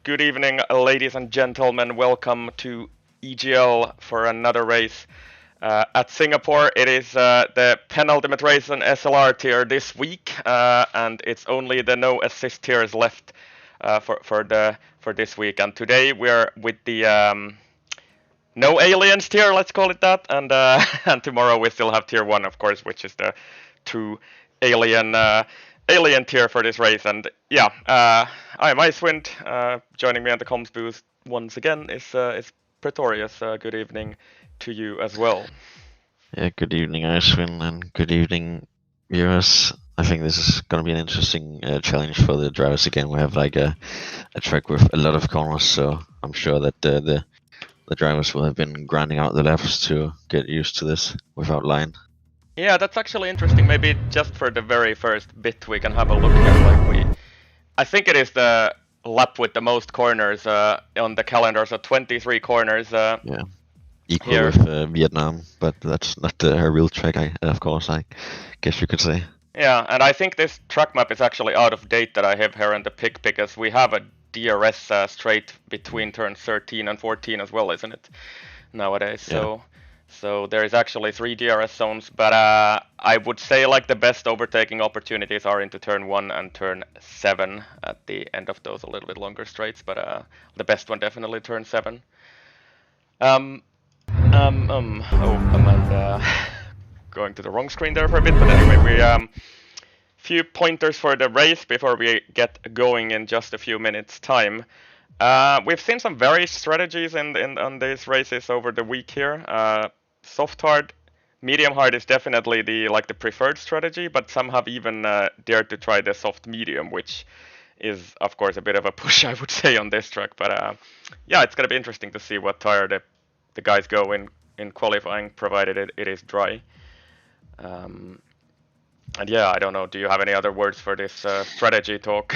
Good evening, ladies and gentlemen. Welcome to EGL for another race at Singapore. It is the penultimate race on SLR tier this week, and it's only the no assist tiers left for this week. And today we're with the no aliens tier, let's call it that, and and tomorrow we still have tier 1, of course, which is the true alien alien tier for this race. And yeah, I'm Icewind. Joining me on the comms booth once again is Pretorius. Good evening to you as well. Yeah, good evening, Icewind, and good evening, viewers. I think this is going to be an interesting challenge for the drivers again. We have like a track with a lot of corners, so I'm sure that the drivers will have been grinding out the laps to get used to this without line. Yeah, that's actually interesting. Maybe just for the very first bit we can have a look here. I think it is the lap with the most corners on the calendar, so 23 corners. Yeah, equal here. with Vietnam, but that's not her real track. Of course, I guess you could say. Yeah, and I think this track map is actually out of date that I have here in the pick because we have a DRS straight between turns 13 and 14 as well, isn't it? Nowadays, Yeah. so there is actually 3 DRS zones, but I would say like the best overtaking opportunities are into turn 1 and turn 7 at the end of those a little bit longer straights, but the best one definitely turn 7. Going to the wrong screen there for a bit, but anyway, we few pointers for the race before we get going in just a few minutes time. We've seen some various strategies on these races over the week here. Soft hard, medium hard is definitely the preferred strategy, but some have even dared to try the soft medium, which is of course a bit of a push, I would say, on this track. But yeah, it's gonna be interesting to see what tire the guys go in qualifying, provided it is dry. And yeah, I don't know. Do you have any other words for this strategy talk?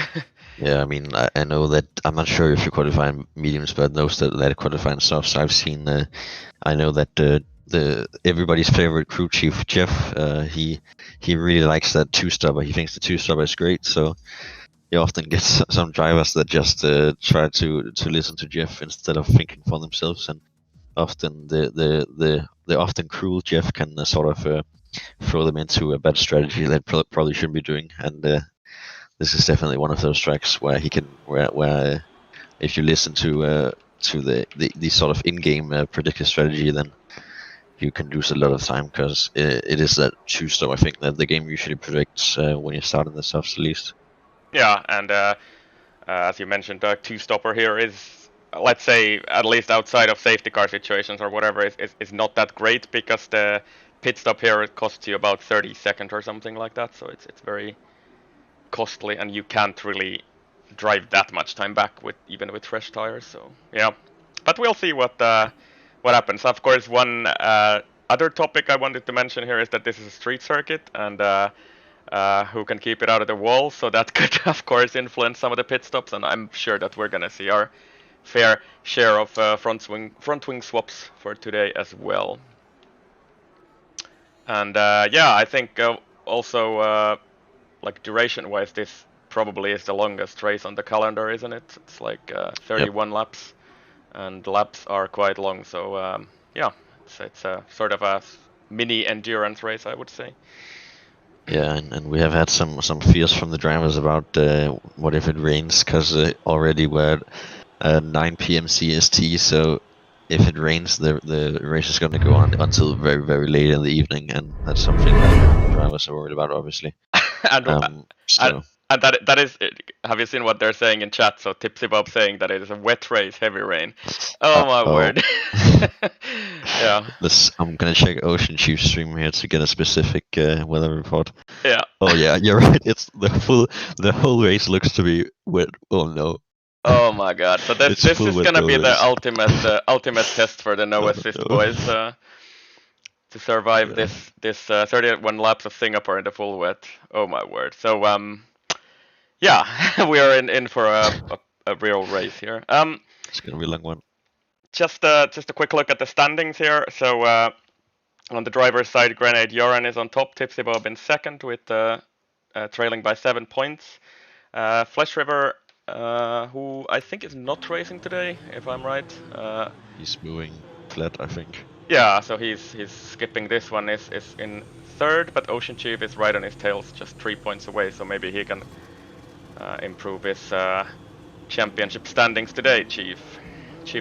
Yeah, I mean, I know that I'm not sure if you qualify in mediums, but those that qualify in softs, I've seen. I know that the everybody's favorite crew chief Jeff, he really likes that two-stopper. He thinks the two-stopper is great, so he often gets some drivers that just try to listen to Jeff instead of thinking for themselves, and often the often cruel Jeff can sort of throw them into a bad strategy that probably shouldn't be doing, and this is definitely one of those tracks where he can where if you listen to the sort of in-game predictive strategy, then you can lose a lot of time because it is that two-stop I think that the game usually predicts when you start in the softs at least. Yeah, and as you mentioned, the two-stopper here is, let's say, at least outside of safety car situations or whatever, is not that great because the pit stop here costs you about 30 seconds or something like that, so it's very costly, and you can't really drive that much time back even with fresh tires. So yeah, but we'll see what happens. Of course, one other topic I wanted to mention here is that this is a street circuit, and who can keep it out of the wall, so that could of course influence some of the pit stops, and I'm sure that we're gonna see our fair share of front wing swaps for today as well. And yeah, I think also like duration wise, this probably is the longest race on the calendar, isn't it? It's like 31 laps, and laps are quite long, so yeah, it's a sort of a mini endurance race, I would say. Yeah, and we have had some fears from the drivers about what if it rains, because already we're at 9 p.m. CST, so if it rains, the race is going to go on until very, very late in the evening, and that's something that the drivers are worried about, obviously. And that is, have you seen what they're saying in chat? So Tipsy Bob saying that it is a wet race, heavy rain. Oh my word. Yeah. I'm gonna check Ocean Chief stream here to get a specific weather report. Yeah. Oh yeah, you're right. It's the whole race looks to be wet. Oh no. Oh my god. So this is gonna be the ultimate test for the no assist boys to survive this 31 laps of Singapore in the full wet. Oh my word. So yeah, we are in for a real race here. It's gonna be a long one. Just a quick look at the standings here. So on the driver's side, Grenade Joran is on top, Tipsy Bob in second with trailing by 7 points. Flesh River who I think is not racing today, if I'm right. He's moving flat, I think. Yeah, so he's skipping this one. Is in third, but Ocean Chief is right on his tails, just 3 points away. So maybe he can improve his championship standings today. Chief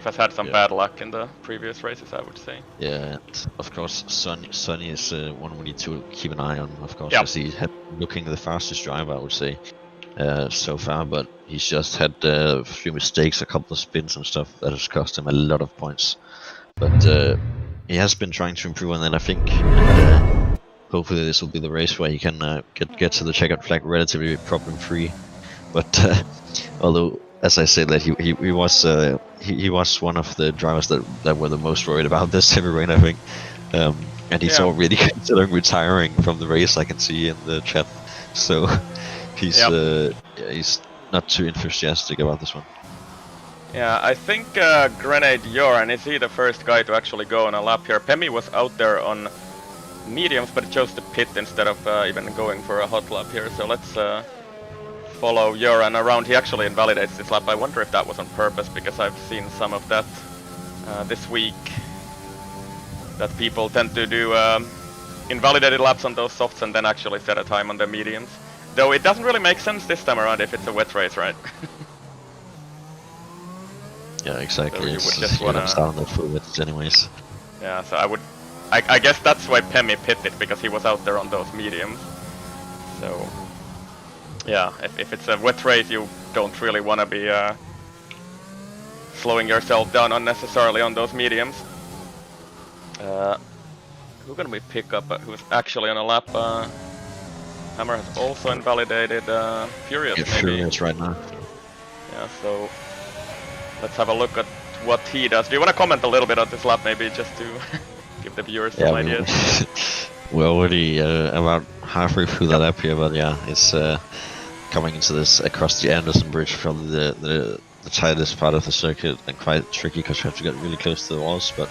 has had some Yeah. bad luck in the previous races, I would say. Yeah, and of course, Sonny is one we need to keep an eye on, of course, Yeah. as he had looking the fastest driver, I would say, so far. But he's just had a few mistakes, a couple of spins and stuff that has cost him a lot of points. But he has been trying to improve on that, I think. And, hopefully, this will be the race where he can get to the checkered flag relatively problem-free. But although, as I said, that he was one of the drivers that were the most worried about this heavy rain, I think. And he's already considering retiring from the race. I can see in the chat. So he's not too enthusiastic about this one. Yeah, I think Grenade Joran, is he the first guy to actually go on a lap here? Pemi was out there on mediums, but chose to pit instead of even going for a hot lap here. So let's follow Joran around. He actually invalidates this lap. I wonder if that was on purpose, because I've seen some of that this week. That people tend to do invalidated laps on those softs and then actually set a time on the mediums. Though it doesn't really make sense this time around if it's a wet race, right? Yeah, exactly. So you it's would just wanna start on the full wet anyways. Yeah, so I guess that's why Pemi pitted, because he was out there on those mediums. So yeah, if it's a wet race, you don't really want to be slowing yourself down unnecessarily on those mediums. Who can we pick up who's actually on a lap? Hammer has also invalidated Furious, maybe. Furious right now. Yeah, so let's have a look at what he does. Do you want to comment a little bit on this lap, maybe, just to give the viewers some ideas? We're already about halfway through that lap here, but yeah, it's coming into this across the Anderson Bridge from the tightest part of the circuit, and quite tricky because you have to get really close to the walls, but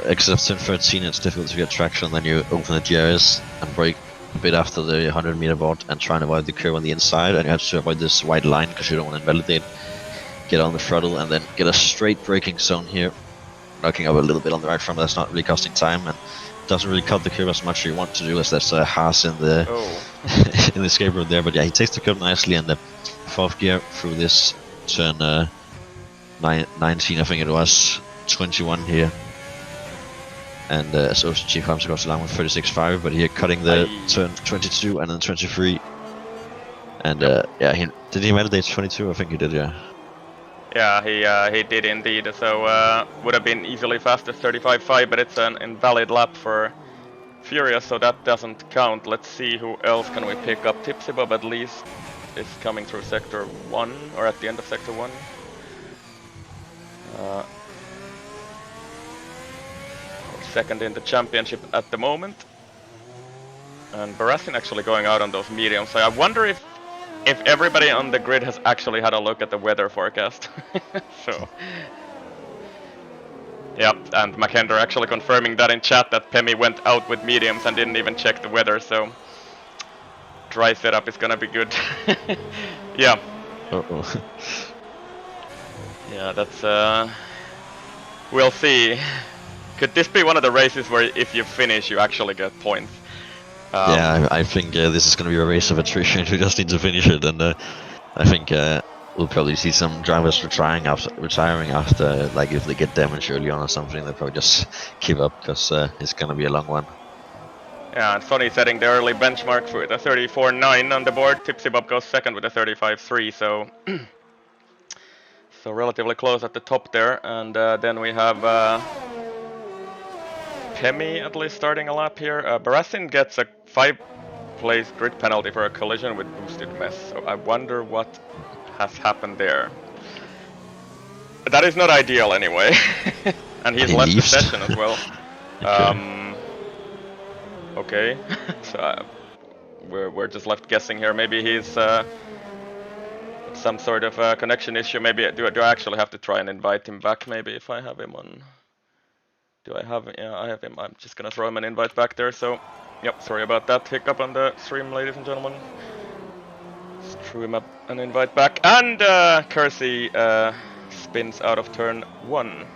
except in 13 it's difficult to get traction. Then you open the GRS and brake a bit after the 100-meter board and try and avoid the curve on the inside, and you have to avoid this white line because you don't want to invalidate. Get on the throttle and then get a straight braking zone here, knocking up a little bit on the right front, but that's not really costing time and doesn't really cut the curve as much as you want to do, as there's a Haas in the in the escape road there. But yeah, he takes the curve nicely in the fourth gear through this turn 19, I think it was, 21 here. And so Chief comes across the line with 36.5, but here cutting the turn 22 and then 23. And yeah, did he validate 22? I think he did, yeah. Yeah, he did indeed. So would have been easily fastest 35.5, but it's an invalid lap for Furious, so that doesn't count. Let's see who else can we pick up. Tipsy Bob at least is coming through sector 1, or at the end of sector 1. Second in the championship at the moment. And Barassin actually going out on those mediums. So I wonder if everybody on the grid has actually had a look at the weather forecast. So yeah, and McKender actually confirming that in chat, that Pemi went out with mediums and didn't even check the weather, so dry setup is gonna be good. Yeah. Uh-oh. Yeah, that's we'll see. Could this be one of the races where if you finish you actually get points? Yeah, I think this is going to be a race of attrition. We just need to finish it, and I think we'll probably see some drivers retiring after, like if they get damaged early on or something, they'll probably just give up because it's going to be a long one. Yeah, and Sonny setting the early benchmark for the 34.9 on the board. Tipsy Bob goes second with a 35.3, so so relatively close at the top there. And then we have Pemi at least starting a lap here. Barassin gets a 5-place grid penalty for a collision with boosted mess, so I wonder what has happened there. But that is not ideal anyway. And he's left the session as well. Okay, so we're just left guessing here. Maybe he's some sort of connection issue. Maybe do I actually have to try and invite him back? Maybe if I have him on. Do I have? Yeah, I have him. I'm just gonna throw him an invite back there. So, yep. Sorry about that hiccup on the stream, ladies and gentlemen. threw him up an invite back, and Kersey spins out of turn 1.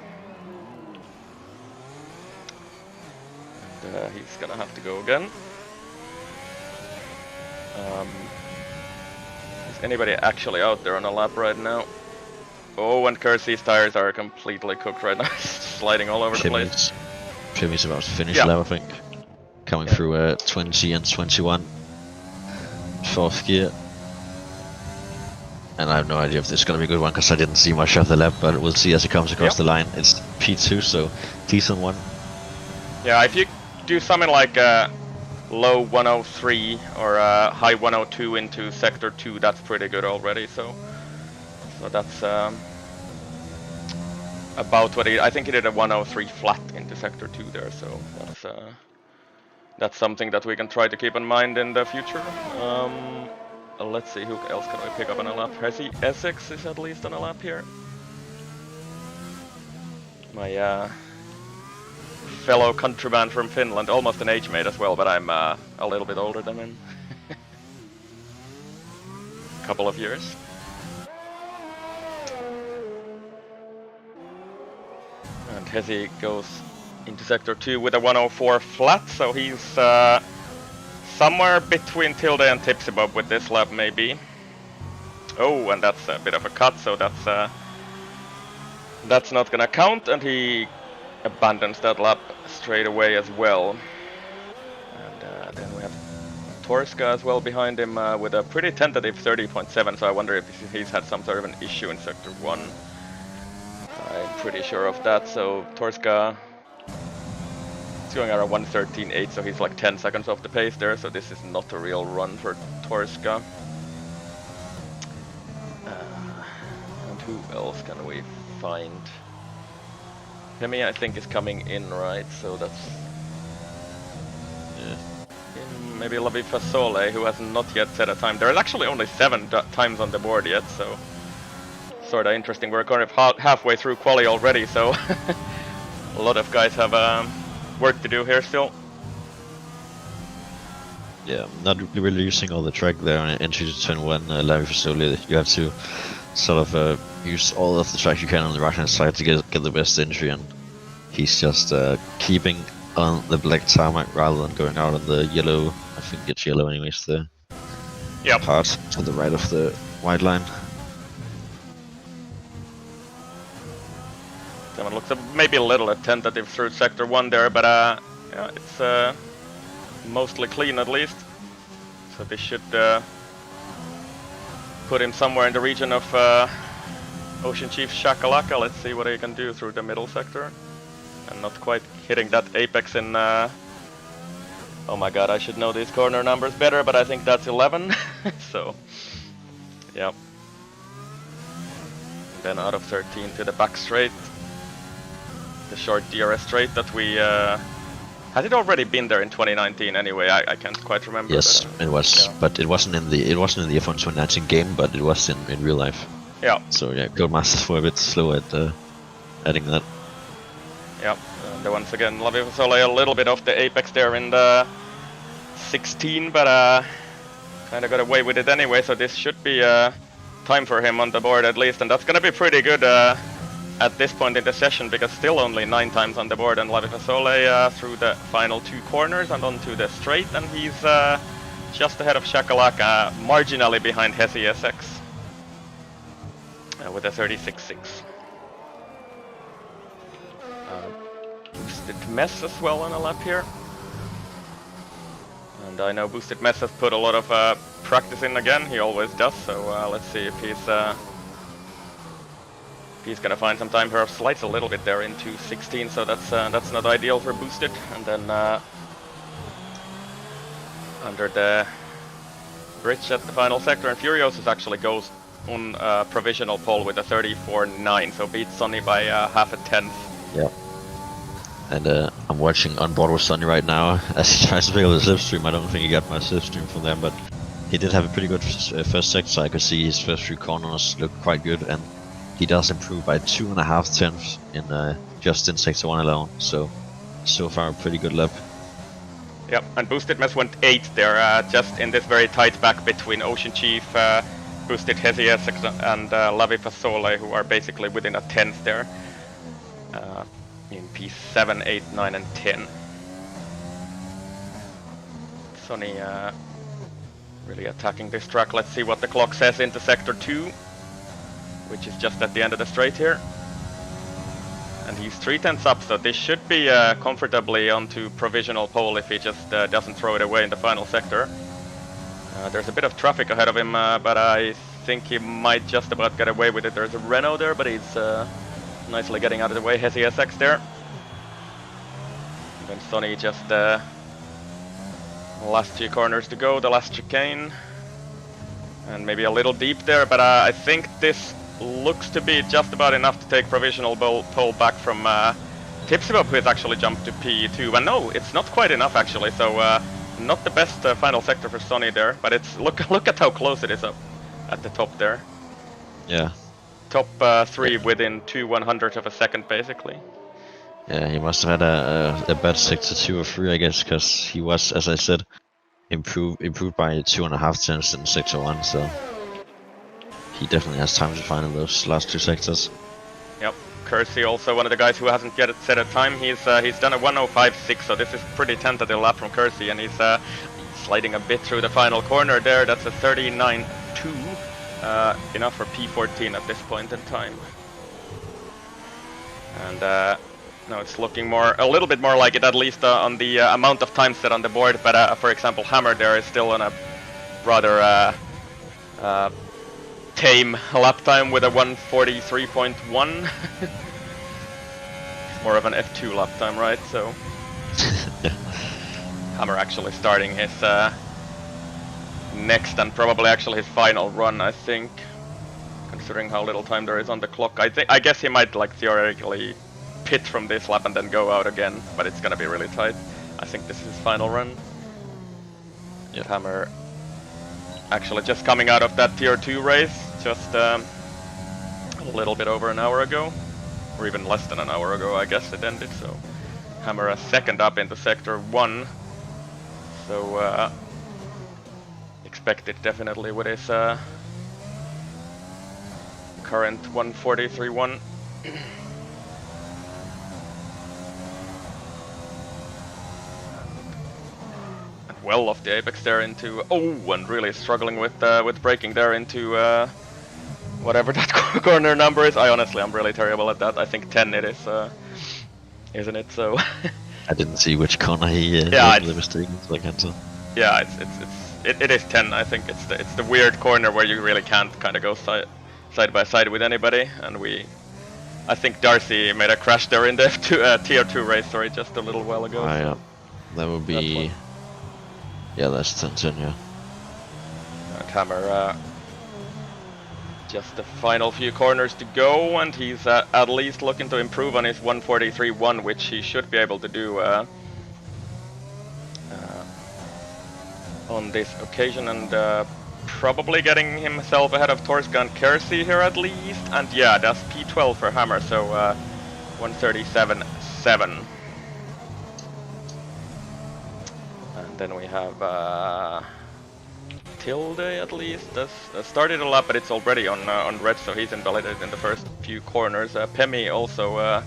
And he's gonna have to go again. Is anybody actually out there on a lap right now? Oh, and Kersey's tires are completely cooked right now, sliding all over the place. Jimmy's about to finish lap, I think. Coming through 20 and 21. 4th gear. And I have no idea if this is going to be a good one, because I didn't see much of the lap, but we'll see as it comes across the line. It's P2, so decent one. Yeah, if you do something like low 103 or high 102 into sector 2, that's pretty good already. So that's about what I think he did a 103 flat into sector 2 there. So that's something that we can try to keep in mind in the future. Let's see, who else can we pick up on a lap? Essex is at least on a lap here. My fellow countryman from Finland, almost an age mate as well, but I'm a little bit older than him. Couple of years. And Hesi goes into sector 2 with a 104 flat, so he's somewhere between Tilde and Tipsy Bob with this lap maybe. Oh, and that's a bit of a cut, so that's not gonna count, and he abandons that lap straight away as well. And then we have Torska as well behind him with a pretty tentative 30.7, so I wonder if he's had some sort of an issue in sector 1. I'm pretty sure of that, so Torska is going around 113.8, so he's like 10 seconds off the pace there, so this is not a real run for Torska. And who else can we find? Hemi, I think, is coming in, right? So that's maybe Lavi Fasole, who has not yet set a time. There's actually only 7 times on the board yet, so sort of interesting. We're kind of halfway through quali already, so a lot of guys have work to do here still. Yeah, not really using all the track there on entry to turn 1, Lavi Fasole. You have to sort of use all of the track you can on the right hand side to get the best entry, and he's just keeping on the black tarmac rather than going out on the yellow. I think it's yellow anyways, the part to the right of the white line. Someone looks maybe a little tentative through sector 1 there, but yeah, it's mostly clean at least. So this should put him somewhere in the region of Ocean Chief Shakalaka. Let's see what he can do through the middle sector. And not quite hitting that apex in... oh my god, I should know these corner numbers better, but I think that's 11. So, yeah. Then out of 13 to the back straight. The short DRS straight that we... has it already been there in 2019 anyway? I can't quite remember. Yes, but, it was, but it wasn't in the F1 2019 game, but it was in real life. Yeah. So yeah, Codemasters were a bit slow at adding that. Yeah, and once again, Lavi Fasole a little bit off the apex there in the 16, but kind of got away with it anyway, so this should be time for him on the board at least, and that's gonna be pretty good at this point in the session, because still only 9 times on the board, and Lavi Fasole through the final 2 corners and onto the straight, and he's just ahead of Shakalaka, marginally behind Hesi SX with a 36.6. Boosted Mess as well on a lap here. And I know Boosted Mess has put a lot of practice in again, he always does, so let's see if he's gonna find some time here. Slides a little bit there into 16, so that's not ideal for Boosted. And then under the bridge at the final sector, and Furiosus actually goes on provisional pole with a 34.9, so beats Sonny by half a tenth. Yeah. And I'm watching On Board with Sonny right now as he tries to pick up the slipstream. I don't think he got my slipstream from them, but he did have a pretty good first sector, so I could see his first 3 corners look quite good, and he does improve by 2.5 tenths in just in sector 1 alone. So far a pretty good lap. Yep, and Boosted Mess went 8 there, just in this very tight back between Ocean Chief, boosted Hesi Essex and Lavi Fasole, who are basically within a tenth there in P7, 8, 9, and 10. Sonny really attacking this track. Let's see what the clock says into Sector 2, which is just at the end of the straight here. And he's 3/10 up, so this should be comfortably onto provisional pole if he just doesn't throw it away in the final sector. There's a bit of traffic ahead of him, but I think he might just about get away with it. There's a Renault there, but he's nicely getting out of the way. Hesi SX there. And then Sonny just last few corners to go, the last chicane. And maybe a little deep there, but I think this looks to be just about enough to take provisional pole back from Tipsybub, who has actually jumped to P2. And no, it's not quite enough actually, so not the best final sector for Sonny there, but it's look at how close it is up at the top there. Yeah. Top 3 within 2/100th of a second basically. Yeah, he must have had a bad sector 2 or 3, I guess, because he was, as I said, improved by 2.5 tenths in sector 1, so he definitely has time to find in those last 2 sectors. Yep, Kersey also one of the guys who hasn't yet set a time. He's done a 1:05.6, so this is pretty tentative lap from Kersey, and he's sliding a bit through the final corner there. That's a 39.2, enough for P14 at this point in time. And no, it's looking a little bit more like it, at least on the amount of time set on the board. But for example, Hammer there is still on a rather tame lap time with a 1:43.1. It's more of an F2 lap time, right? So Yeah. Hammer actually starting his next and probably actually his final run, I think, considering how little time there is on the clock. I guess he might like theoretically pit from this lap and then go out again, but it's gonna be really tight. I think this is his final run. Yeah. Hammer actually just coming out of that tier 2 race just a little bit over an hour ago, or even less than an hour ago I guess it ended, so Hammer a second up into sector 1, so expected definitely with his current 1:43.1. Well off the apex there into and really struggling with braking there into whatever that corner number is. I'm really terrible at that. I think 10 it is, isn't it? So I didn't see which corner he made the mistake, so I can't tell. Yeah, it is 10. I think it's the weird corner where you really can't kind of go side by side with anybody, and I think Darcy made a crash there in the F2 tier 2 race, sorry, just a little while ago. Oh, yeah, that would be. Yeah, that's 10, yeah. And Hammer, just the final few corners to go, and he's at least looking to improve on his 1:43.1, which he should be able to do on this occasion, and probably getting himself ahead of Torska and Kersey here at least. And yeah, that's P12 for Hammer, so 1:37.7. And then we have Tilde at least. Started a lap, but it's already on red, so he's invalidated in the first few corners. Pemi also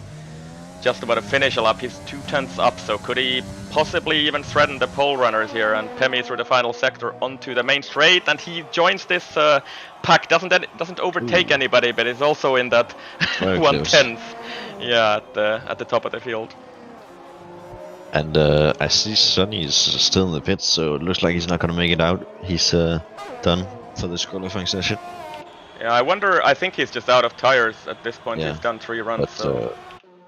just about to finish a lap. He's 2/10 up, so could he possibly even threaten the pole runners here? And Pemi through the final sector onto the main straight, and he joins this pack. Doesn't overtake anybody, but is also in that 1/10. Yeah, at the top of the field. And I see Sonny is still in the pits, so it looks like he's not going to make it out. He's done for this qualifying session. Yeah, I think he's just out of tires at this point. Yeah. He's done 3 runs. But, so.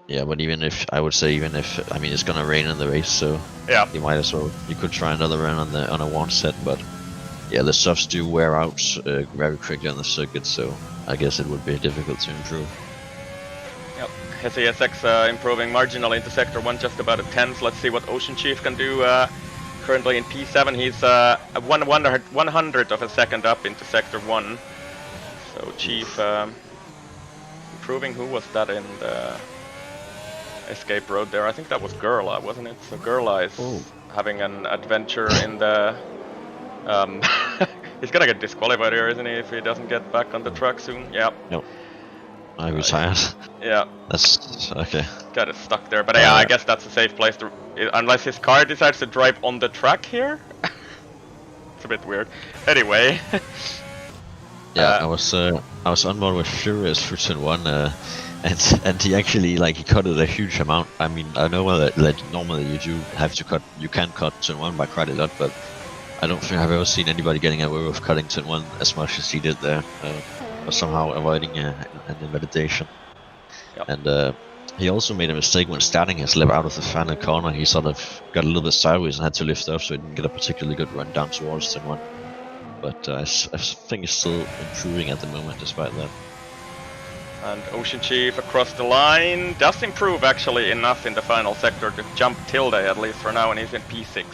Yeah, but even if I mean, it's going to rain in the race, so yeah, you might as well. You could try another run on a 1 set, but yeah, the softs do wear out very quickly on the circuit, so I guess it would be difficult to improve. Yep, Hesi SX improving marginally into sector 1, just about a 10th. Let's see what Ocean Chief can do. Currently in P7, he's 1/100th of a second up into sector 1. So Chief improving. Who was that in the escape road there? I think that was Gerla, wasn't it? So Gerla is having an adventure in the He's gonna get disqualified here, isn't he, if he doesn't get back on the track soon? Yeah. Yep. I retired. Yeah. That's okay. Got it stuck there, but yeah, I guess that's a safe place to, unless his car decides to drive on the track here. It's a bit weird. Anyway. Yeah, I was on board with Furious for turn 1, and he actually he cut it a huge amount. I mean, I know that normally you can cut turn 1 by quite a lot, but I don't think I've ever seen anybody getting away with cutting turn 1 as much as he did there, or somehow avoiding an invalidation. Yep. And he also made a mistake when starting his lap out of the final corner. He sort of got a little bit sideways and had to lift up, so he didn't get a particularly good run down towards turn 1. But I think he's still improving at the moment, despite that. And Ocean Chief across the line does improve actually enough in the final sector to jump Tilde at least for now, and he's in P6.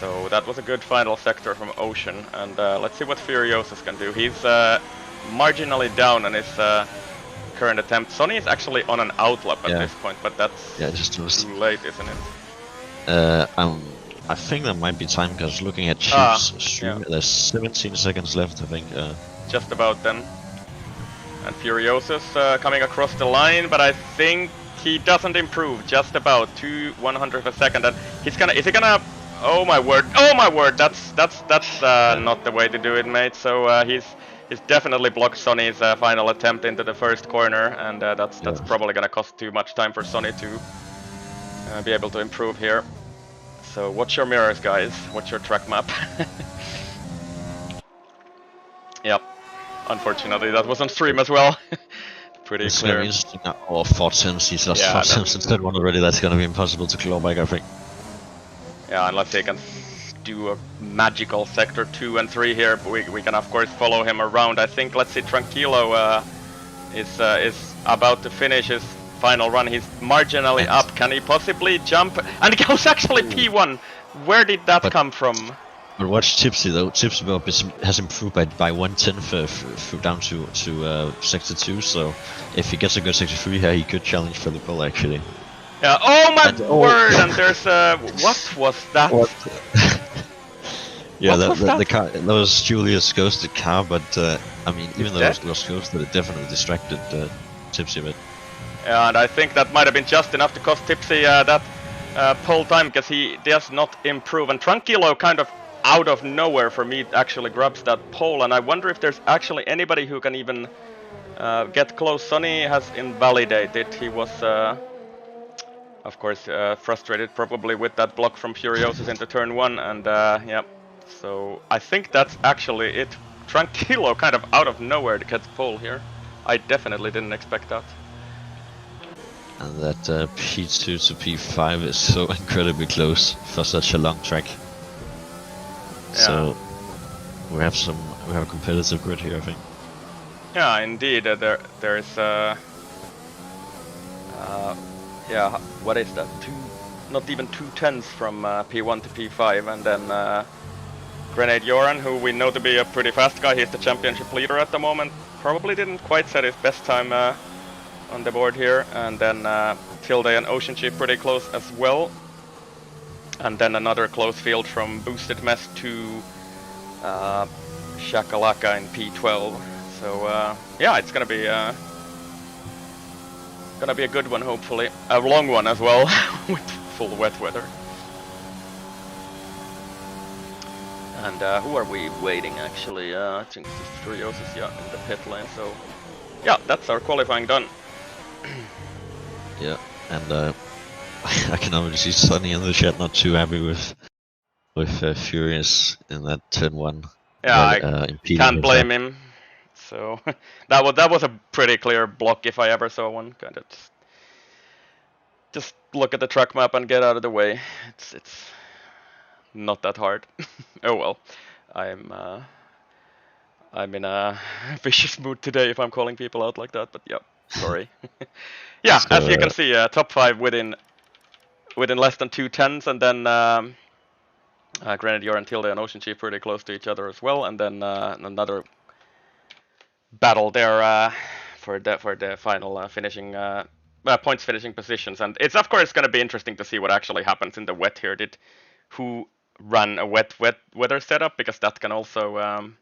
So that was a good final sector from Ocean, and let's see what Furiosus can do. He's marginally down on his current attempt. Sonny is actually on an outlap at this point, but that's too late, isn't it? I think that might be time, because looking at Chief's stream, there's 17 seconds left, I think. Just about then. And Furiosus coming across the line, but I think he doesn't improve, just about 100th of a second. And is he gonna, oh my word, that's not the way to do it, mate. So he's definitely blocked Sonny's final attempt into the first corner, and that's probably gonna cost too much time for Sonny to be able to improve here. So watch your mirrors, guys. Watch your track map. Yep. Unfortunately, that was on stream as well. Pretty it's clear. Very interesting. Or 4 times. He's lost 4 times instead one already. That's gonna be impossible to claw back, I think. Yeah, unless he can do a magical sector 2 and 3 here, but we can of course follow him around. I think, let's see, Tranquilo is about to finish his final run. He's marginally up. Can he possibly jump? And he goes actually P1. Where did that come from? But watch Tipsy though. Tipsy has improved by 1/10 down to sector 2. So if he gets a good sector 3 here, he could challenge for the pole actually. Yeah. Oh my word! And there's what was that? Yeah, the car. That was Julius ghosted car, but I mean, even though it was ghosted, it definitely distracted Tipsy a bit. Yeah, and I think that might have been just enough to cost Tipsy that pole time, because he does not improve. And Tranquilo kind of out of nowhere for me actually grabs that pole, and I wonder if there's actually anybody who can even get close. Sonny has invalidated. He was, of course, frustrated probably with that block from Furiosus into turn 1, and yeah. So I think that's actually it. Tranquilo kind of out of nowhere to get the pole here. I definitely didn't expect that. And that P2 to P5 is so incredibly close for such a long track. Yeah. So we have a competitive grid here, I think. Yeah, indeed. There's yeah, what is that? Not even 2/10 from P1 to P5, and then Grenade Joran, who we know to be a pretty fast guy. He's the championship leader at the moment. Probably didn't quite set his best time on the board here, and then Tilde and Ocean Chief pretty close as well, and then another close field from Boosted Mess to Shakalaka in P12. So yeah, it's gonna be a good one, hopefully, a long one as well with full wet weather. And who are we waiting actually? I think Furiosus, yeah, in the pit lane. So yeah, that's our qualifying done. Yeah, and I can already see Sonny in the chat not too happy with Furious in that turn 1. Yeah, I can't blame him. So that was a pretty clear block if I ever saw one. Kind of just look at the track map and get out of the way. It's not that hard. Oh well, I'm in a vicious mood today if I'm calling people out like that. But yeah, sorry. Yeah, so, as you can see, top 5 within less than 2/10, and then Grenadier and Tilde and Ocean Chief pretty close to each other as well, and then another battle there for the final finishing points finishing positions. And it's of course going to be interesting to see what actually happens in the wet here. Who run a wet weather setup, because that can also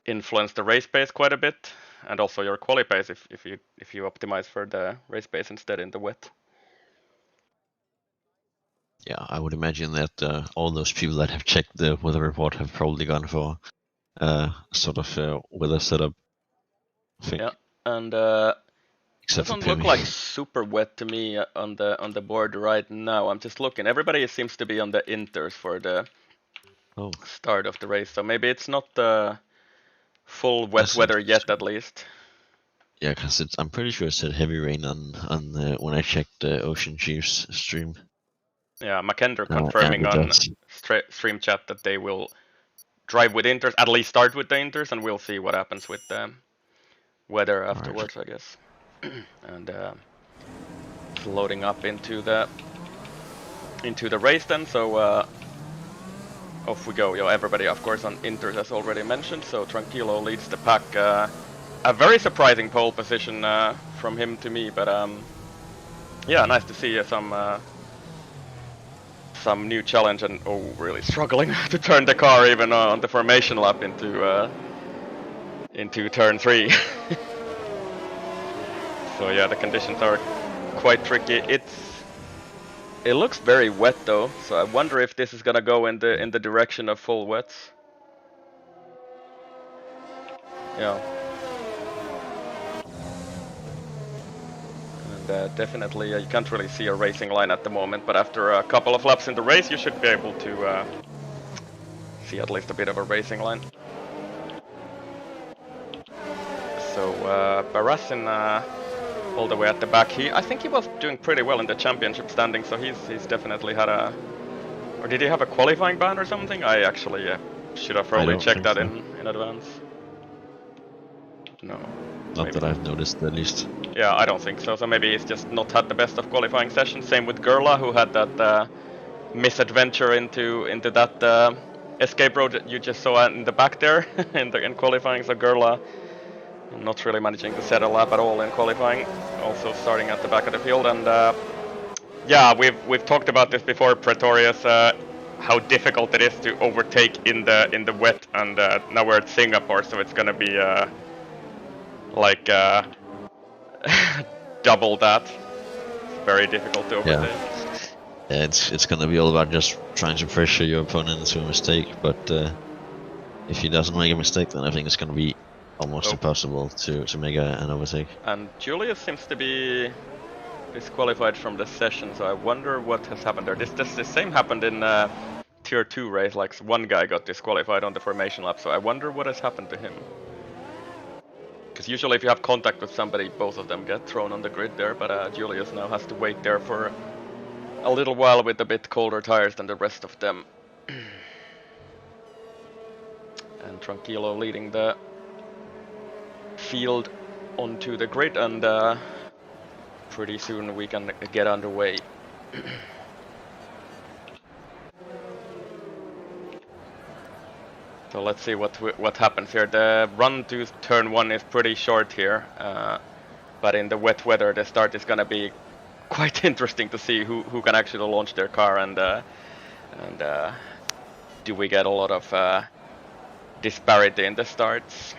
influence the race pace quite a bit, and also your quali pace if you optimize for the race pace instead in the wet. Yeah, I would imagine that all those people that have checked the weather report have probably gone for sort of weather setup thing. Yeah, and Except doesn't for look Pimmy. like super wet to me on the board right now. I'm just looking. Everybody seems to be on the inters for the start of the race, so maybe it's not the full wet weather yet, at least. Yeah, because I'm pretty sure it said heavy rain on when I checked the Ocean Chiefs stream. Yeah, Mackinder confirming on stream chat that they will drive with inters, at least start with the inters, and we'll see what happens with the weather afterwards, I guess. And it's loading up into the race then, so off we go. Everybody, of course, on inters as already mentioned. So Tranquilo leads the pack. A very surprising pole position from him to me, but yeah, nice to see some new challenge, and really struggling to turn the car even on the formation lap into turn 3. So yeah, the conditions are quite tricky. It looks very wet though, so I wonder if this is gonna go in the direction of full wets. Yeah. And definitely you can't really see a racing line at the moment, but after a couple of laps in the race you should be able to see at least a bit of a racing line. So Barasin all the way at the back, I think he was doing pretty well in the championship standing, so he's definitely had a... Or did he have a qualifying ban or something? I actually should have probably checked that in advance. No. Not maybe that I've noticed, at least. Yeah, I don't think so. So maybe he's just not had the best of qualifying sessions. Same with Gerla, who had that misadventure into that escape road that you just saw in the back there in qualifying. So Gerla not really managing to set a lap at all in qualifying. Also starting at the back of the field, and yeah, we've talked about this before, Pretorius, how difficult it is to overtake in the wet, and now we're at Singapore, so it's gonna be like double that. It's very difficult to overtake. Yeah, it's gonna be all about just trying to pressure your opponent into a mistake, but if he doesn't make a mistake, then I think it's gonna be almost impossible to make an overtake. And Julius seems to be disqualified from the session, so I wonder what has happened there. The same happened in Tier 2 race, like one guy got disqualified on the formation lap, so I wonder what has happened to him. Because usually if you have contact with somebody, both of them get thrown on the grid there, but Julius now has to wait there for a little while with a bit colder tires than the rest of them. And Tranquilo leading the field onto the grid, and pretty soon we can get underway. So let's see what happens here. The run to turn 1 is pretty short here, but in the wet weather the start is gonna be quite interesting to see who can actually launch their car, and do we get a lot of disparity in the starts.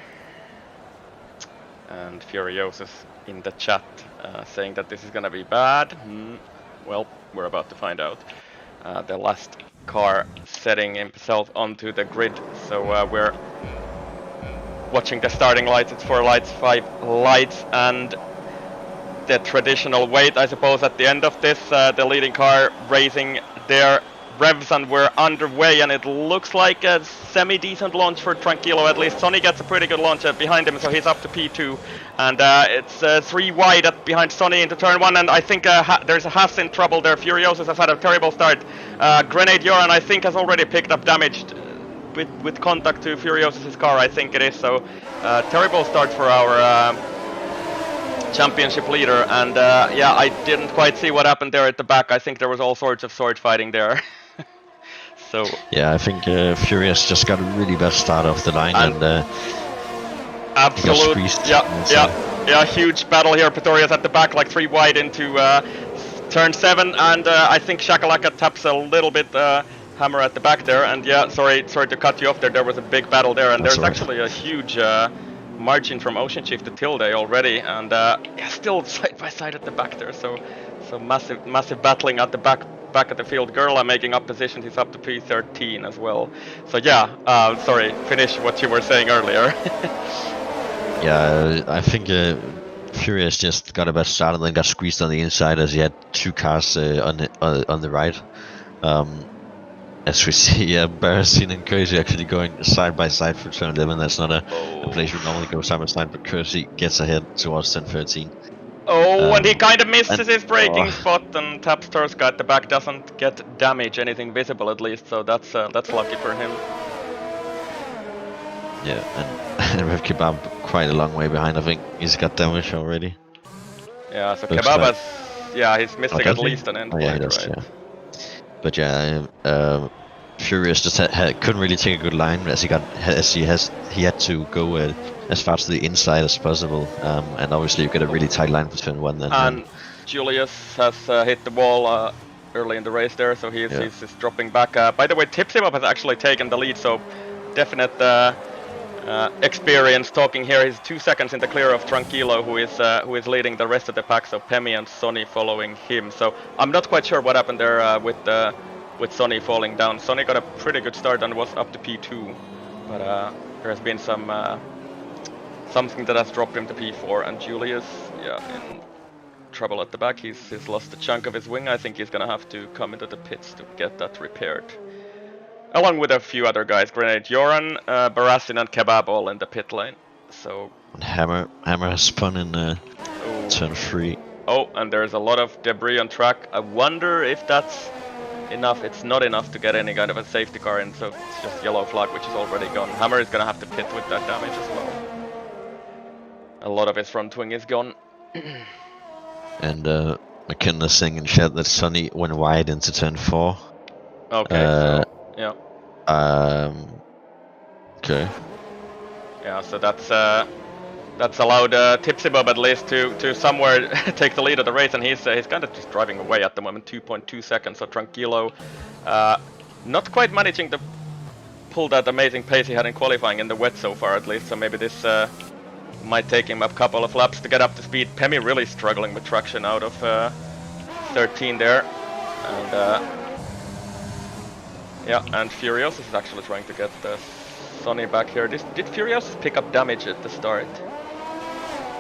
And Furiosus in the chat saying that this is gonna be bad. Well, we're about to find out. The last car setting himself onto the grid, so we're watching the starting lights. It's 4 lights, 5 lights, and the traditional wait, I suppose, at the end of this. The leading car raising their revs, and we're underway, and it looks like a semi-decent launch for Tranquilo. At least Sonny gets a pretty good launch behind him, so he's up to P2, and it's 3 wide behind Sonny into turn 1, and I think there's a Haas in trouble there. Furiosus has had a terrible start. Grenade Joran, I think, has already picked up damage with contact to Furiosus' car, I think it is, so terrible start for our championship leader, and yeah, I didn't quite see what happened there at the back. I think there was all sorts of sword fighting there. So yeah, I think Furious just got a really bad start off the line, and absolute, yeah, huge battle here. Pretorius at the back, like 3 wide into turn 7, and I think Shakalaka taps a little bit Hammer at the back there, and yeah, sorry to cut you off there. There was a big battle there, and That's there's all right. actually a huge margin from Ocean Chief to Tilde already, and yeah, still side by side at the back there. So massive battling at the back of the field. Gerla making up positions. He's up to P13 as well. So yeah, sorry, finish what you were saying earlier. Yeah, I think Furious just got a bad start and then got squeezed on the inside as he had two cars on the right. As we see, yeah, Barricine and Crazy actually going side by side for turn 11. That's not a place you normally go side by side, but Crazy gets ahead towards turn 13. Oh, and he kind of misses his braking spot, and Tapstorska at the back doesn't get damage, anything visible at least, so that's lucky for him. Yeah, and we have Kebab quite a long way behind. I think he's got damage already. Yeah, so Kebab has, yeah, he's missing at least an end flag, does, right? yeah. But yeah, Furious just couldn't really take a good line as he had to go as far to the inside as possible, and obviously you get a really tight line for turn 1 then. And Julius has hit the wall early in the race there, so he's just dropping back. By the way, Tipsy has actually taken the lead, so definite experience talking here. He's 2 seconds in the clear of Tranquilo, who is leading the rest of the pack. So Pemi and Sonny following him. So I'm not quite sure what happened there with Sonny falling down. Sonny got a pretty good start and was up to P2, but there has been something that has dropped him to P4. And Julius, yeah, in trouble at the back. He's lost a chunk of his wing. I think he's gonna have to come into the pits to get that repaired. Along with a few other guys, Grenade Joran, Barassin and Kebab all in the pit lane. So Hammer has spun in turn 3. Oh, and there's a lot of debris on track. I wonder if that's enough. It's not enough to get any kind of a safety car in, so it's just yellow flag, which is already gone. Hammer is gonna have to pit with that damage as well. A lot of his front wing is gone. And McKinley saying in chat that Sonny went wide into turn 4. Okay, so yeah. Okay. Yeah, so that's allowed Tipsy Bob at least to somewhere take the lead of the race, and he's kind of just driving away at the moment, 2.2 seconds. So Tranquilo, not quite managing to pull that amazing pace he had in qualifying in the wet so far, at least. So maybe this might take him a couple of laps to get up to speed. Pemi really struggling with traction out of 13 there, and yeah, and Furiosus is actually trying to get Sonny back here. Did Furiosus pick up damage at the start?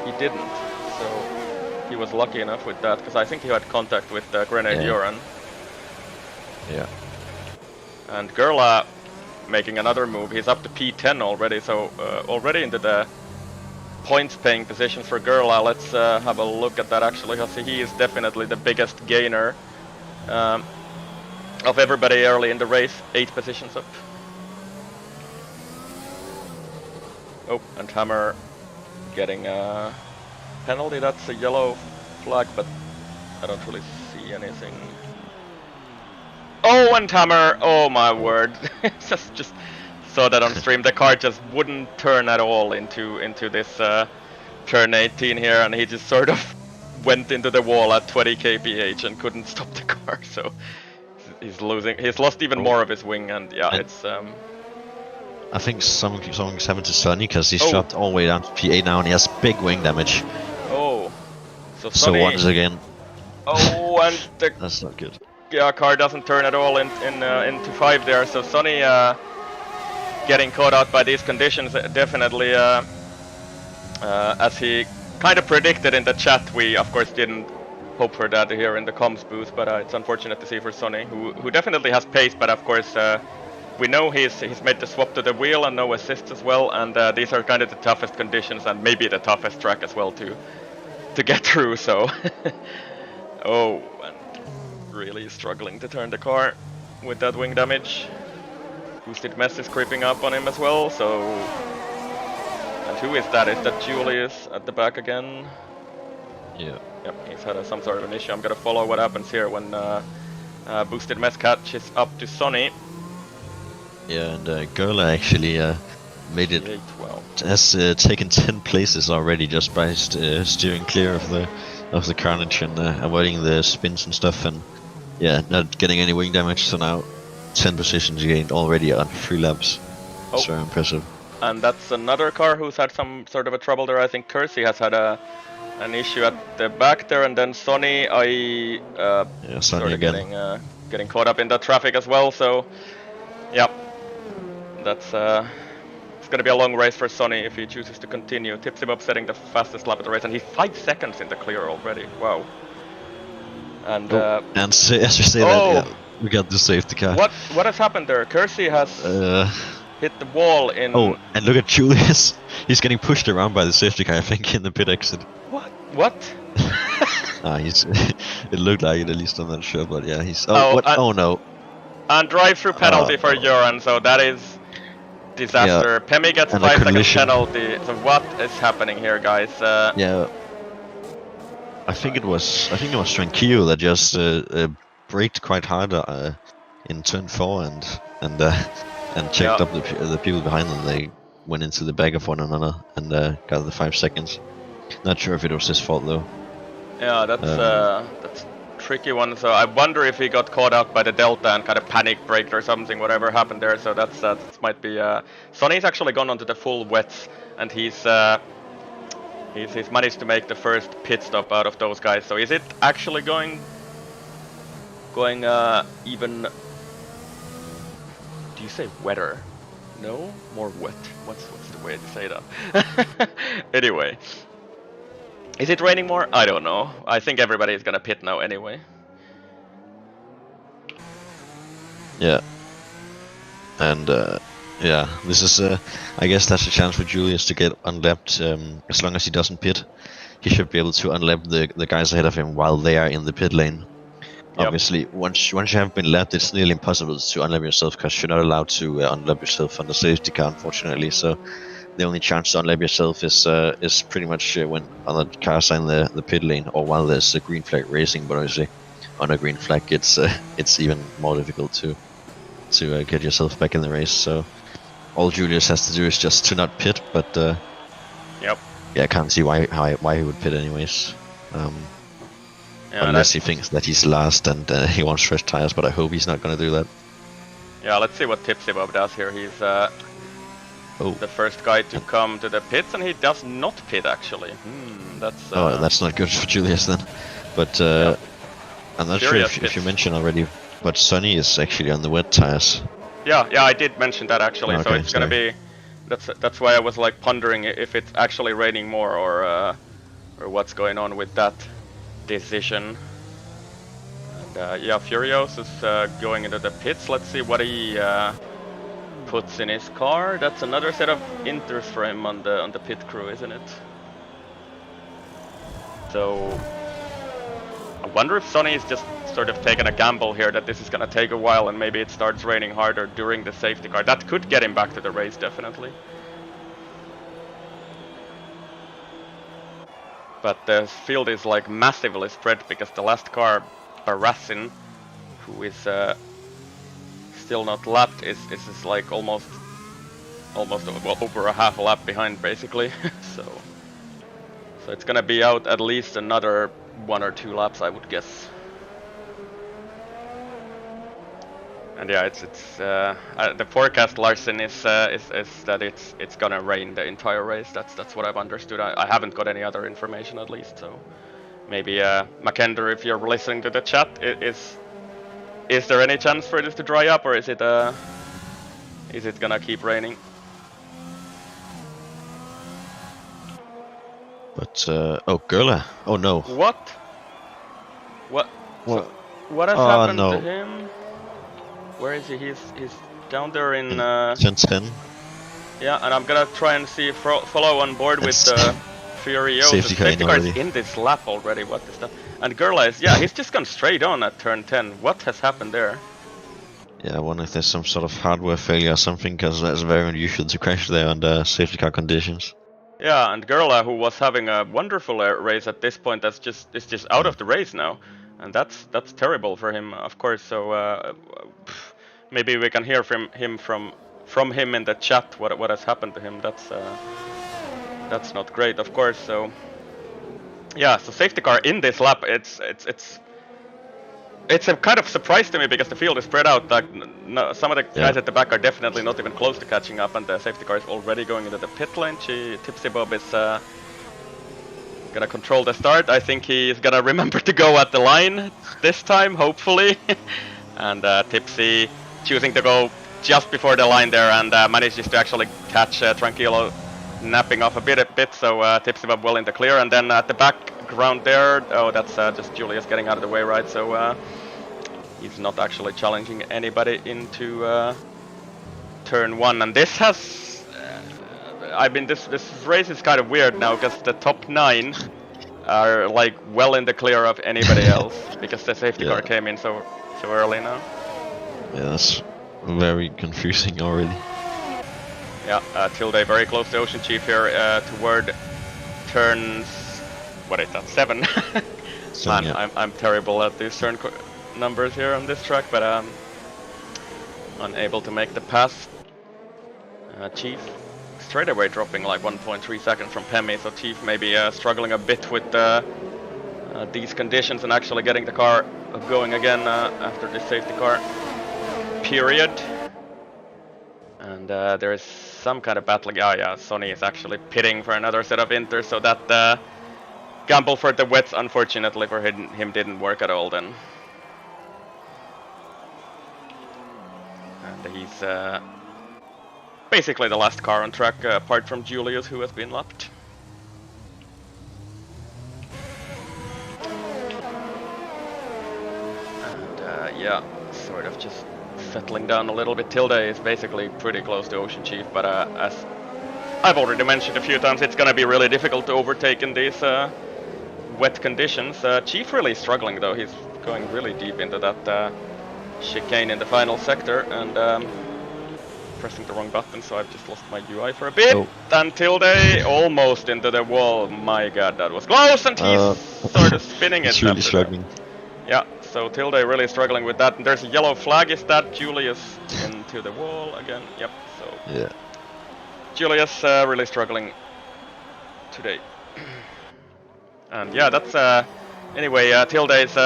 He didn't, so he was lucky enough with that, because I think he had contact with Grenade Joran. Yeah. And Gerla making another move. He's up to P10 already, so already into the points paying positions for Gerla. Let's have a look at that actually, because he is definitely the biggest gainer of everybody early in the race, 8 positions up. Oh, and Hammer getting a penalty. That's a yellow flag, but I don't really see anything. Oh, and Hammer, oh my word. just saw that on stream. The car just wouldn't turn at all into this turn 18 here, and he just sort of went into the wall at 20 kph and couldn't stop the car, so he's lost even more of his wing, and yeah, it's I think something's happened to Sonny, because he's dropped all the way down to P8 now, and he has big wing damage. Oh, so Sonny, once again. Oh, and the that's not good. Yeah, car doesn't turn at all into 5 there. So Sonny getting caught out by these conditions, definitely. As he kind of predicted in the chat, we of course didn't hope for that here in the comms booth, but it's unfortunate to see for Sonny, who definitely has pace, but of course. We know he's made the swap to the wheel and no assists as well, and these are kind of the toughest conditions and maybe the toughest track as well to get through. So, oh, and really struggling to turn the car with that wing damage. Boosted Mess is creeping up on him as well. So, and who is that? Is that Julius at the back again? Yeah. Yep, he's had some sort of an issue. I'm gonna follow what happens here when Boosted Mess catches up to Sonny. Yeah, and Gerla actually made it. Has taken 10 places already just by steering clear of the carnage and avoiding the spins and stuff, and yeah, not getting any wing damage. So now 10 positions gained already on 3 laps. It's Oh. very impressive. And that's another car who's had some sort of a trouble there. I think Kersey has had an issue at the back there, and then Sonny, Yeah, Sonny sort of again. getting caught up in the traffic as well. So, yeah, that's it's gonna be a long race for Sonny if he chooses to continue. Tipsy Bob setting the fastest lap of the race, and he's 5 seconds in the clear already. Wow. And and as you say that, yeah, we got the safety car. What has happened there? Kersey has hit the wall in. Oh, and look at Julius. He's getting pushed around by the safety car, I think, in the pit exit. What? He's. It looked like it, at least. I'm not sure, but yeah, he's. Oh, what? Oh no. And drive-through penalty for Joran, so that is disaster. Yeah. Pemi gets 5 seconds penalty. So what is happening here, guys? Yeah. I think it was Tranquillo that just braked quite hard in turn 4 and checked up the people behind them. They went into the back of one another and got the 5 seconds. Not sure if it was his fault though. Yeah, that's a tricky one. So I wonder if he got caught out by the delta and kind of panic braked or something. Whatever happened there. So that might be. Sonny's actually gone onto the full wets, and he's managed to make the first pit stop out of those guys. So is it actually going even? Do you say wetter? No, more wet. What's the way to say that? Anyway, is it raining more? I don't know. I think everybody is gonna pit now anyway. Yeah. And yeah, this is I guess that's a chance for Julius to get unlapped. As long as he doesn't pit, he should be able to unlap the guys ahead of him while they are in the pit lane. Yep. Obviously, once you have been lapped, it's nearly impossible to unlap yourself because you're not allowed to unlap yourself on the safety car, unfortunately. So the only chance to unlap yourself is pretty much when other cars are in the pit lane or while there's a green flag racing. But obviously, on a green flag, it's even more difficult to get yourself back in the race. So all Julius has to do is just to not pit. But yep. Yeah, I can't see why he would pit anyways. Yeah, unless he thinks that he's last and he wants fresh tires, but I hope he's not going to do that. Yeah, let's see what Tipsy Bob does here. He's the first guy to come to the pits, and he does not pit actually. That's that's not good for Julius then. But I'm not sure if you mentioned already, but Sonny is actually on the wet tires. Yeah, I did mention that actually. Okay, so it's gonna be. That's why I was like pondering if it's actually raining more or what's going on with that decision. And yeah, Furios is going into the pits. Let's see what he puts in his car. That's another set of inters for him on the pit crew, isn't it? So I wonder if Sonny is just sort of taking a gamble here that this is gonna take a while and maybe it starts raining harder during the safety car. That could get him back to the race, definitely. But the field is like massively spread because the last car, Barassin, who is still not lapped, is like almost over a half a lap behind basically. so it's gonna be out at least another 1 or 2 laps, I would guess. And yeah, it's the forecast, Larsen, is that it's gonna rain the entire race. That's what I've understood. I haven't got any other information at least. So maybe Mackinder, if you're listening to the chat, is there any chance for this to dry up, or is it gonna keep raining? But oh, Gerla. Oh no. What has happened to him? Where is he? He's down there in turn 10. Yeah, and I'm gonna try and see follow on board with the Furiosa. Safety car is in this lap already. What is that? And Gerla is he's just gone straight on at turn 10. What has happened there? Yeah, I wonder if there's some sort of hardware failure or something, because that's very unusual to crash there under safety car conditions. Yeah, and Gerla, who was having a wonderful race at this point, is just out of the race now. And that's terrible for him, of course. So maybe we can hear from him in the chat what has happened to him. That's not great, of course. So yeah, so safety car in this lap, it's it's a kind of surprise to me because the field is spread out. Like, some of the guys at the back are definitely not even close to catching up, and the safety car is already going into the pit lane. Tipsy Bob is gonna control the start. I think he's gonna remember to go at the line this time, hopefully. And Tipsy choosing to go just before the line there, and manages to actually catch Tranquilo napping off a bit. So Tipsy Bob well in the clear, and then at the background there, oh, that's just Julius getting out of the way, right? So he's not actually challenging anybody into turn 1, and this has. This race is kind of weird now because the top 9 are like well in the clear of anybody else because the safety car came in so early now. Yeah, that's very confusing already. Yeah, Tilde very close to Ocean Chief here toward turns. What is that? 7. Man, yeah. I'm terrible at these turn numbers here on this track, but unable to make the pass. Chief straight away dropping like 1.3 seconds from Pemi, so Chief maybe struggling a bit with these conditions and actually getting the car going again after this safety car period. And there is some kind of battling. Yeah, Sonny is actually pitting for another set of inters, so that gamble for the wets, unfortunately for him, didn't work at all then. And he's basically the last car on track, apart from Julius, who has been lapped. And yeah, sort of just settling down a little bit. Tilde is basically pretty close to Ocean Chief, but as I've already mentioned a few times, it's gonna be really difficult to overtake in these wet conditions. Chief really struggling though. He's going really deep into that chicane in the final sector, and pressing the wrong button, so I've just lost my UI for a bit. And Tilde almost into the wall. My god, that was close, and he's sort of spinning it. He's really struggling. Yeah, so Tilde really struggling with that. And there's a yellow flag. Is that Julius into the wall again? Yep, so yeah. Julius really struggling today. And yeah, that's anyway, Tilde's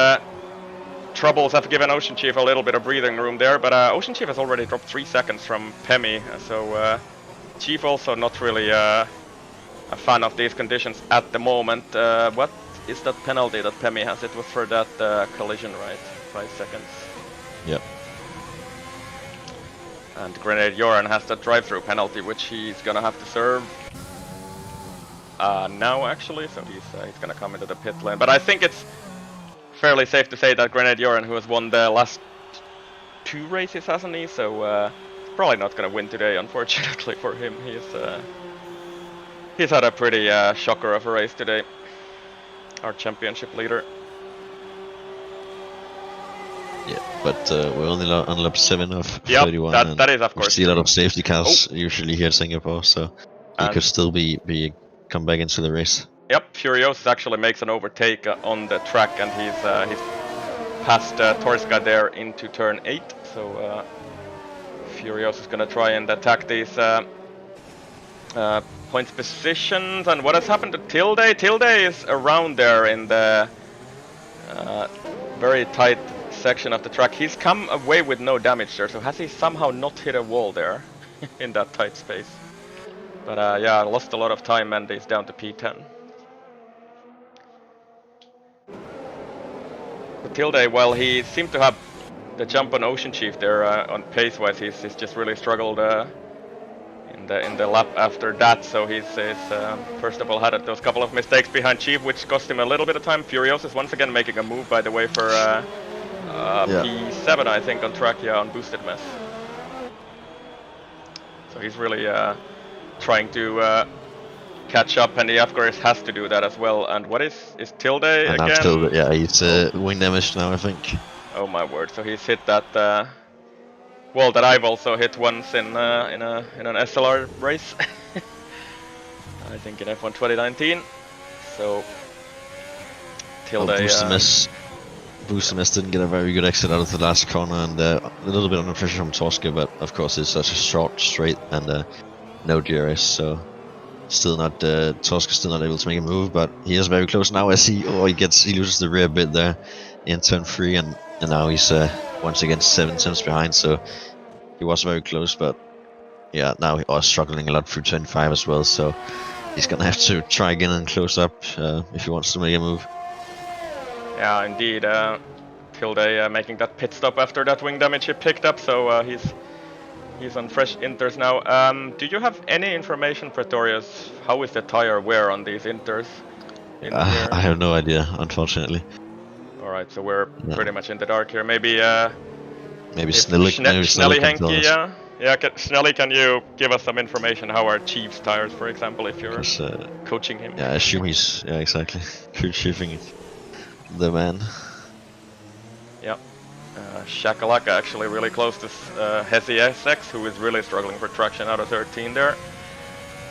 troubles have given Ocean Chief a little bit of breathing room there, but Ocean Chief has already dropped 3 seconds from Pemi, so Chief also not really a fan of these conditions at the moment. What is that penalty that Pemi has? It was for that collision, right? 5 seconds. Yep. And Grenade Joran has that drive-through penalty, which he's gonna have to serve now actually, so he's gonna come into the pit lane. But I think it's fairly safe to say that Grenade Joran, who has won the last 2 races, hasn't he? So probably not gonna win today, unfortunately for him. He's had a pretty shocker of a race today. Our championship leader. Yeah, but we're only on lap 7 of 31. That is of course. We see a lot of safety cars usually here in Singapore, so he could still be come back into the race. Yep, Furiosus actually makes an overtake on the track, and he's past Torska there into turn 8. So Furiosus is gonna try and attack these points positions. And what has happened to Tilde? Tilde is around there in the very tight section of the track. He's come away with no damage there, so has he somehow not hit a wall there in that tight space? But yeah, lost a lot of time, and he's down to P10. Tilde, while he seemed to have the jump on Ocean Chief there on pace-wise, he's just really struggled in the lap after that. So he's first of all had those couple of mistakes behind Chief, which cost him a little bit of time. Furiosus once again making a move, by the way, for P7, I think, on track, on boosted mess. So he's really trying to catch up, and he of course has to do that as well. And what is Tilde again? Tilde, yeah, he's wing damaged now, I think. Oh my word! So he's hit that wall that I've also hit once in an SLR race. I think in F1 2019. So Tilde. Boostermess didn't get a very good exit out of the last corner, and a little bit under pressure from Torska, but of course it's such a short straight and no DRS, so still not Torska's still not able to make a move, but he is very close now as he loses the rear bit there, in turn 3, and now he's once again 7 tenths behind. So he was very close, but yeah, now he was struggling a lot through turn 5 as well. So he's gonna have to try again and close up if he wants to make a move. Yeah, indeed. Tilde making that pit stop after that wing damage he picked up, so he's on fresh inters now. Do you have any information, Pretorius? How is the tire wear on these inters? I have no idea, unfortunately. Alright, so we're pretty much in the dark here. Maybe Snelly Henki, yeah? Yeah, Snelly, can you give us some information? How are Chief's tires, for example, if you're coaching him? Yeah, I assume he's, yeah, exactly. Chiefing the man. Yeah. Shakalaka actually really close to Hesi SX, who is really struggling for traction out of 13 there.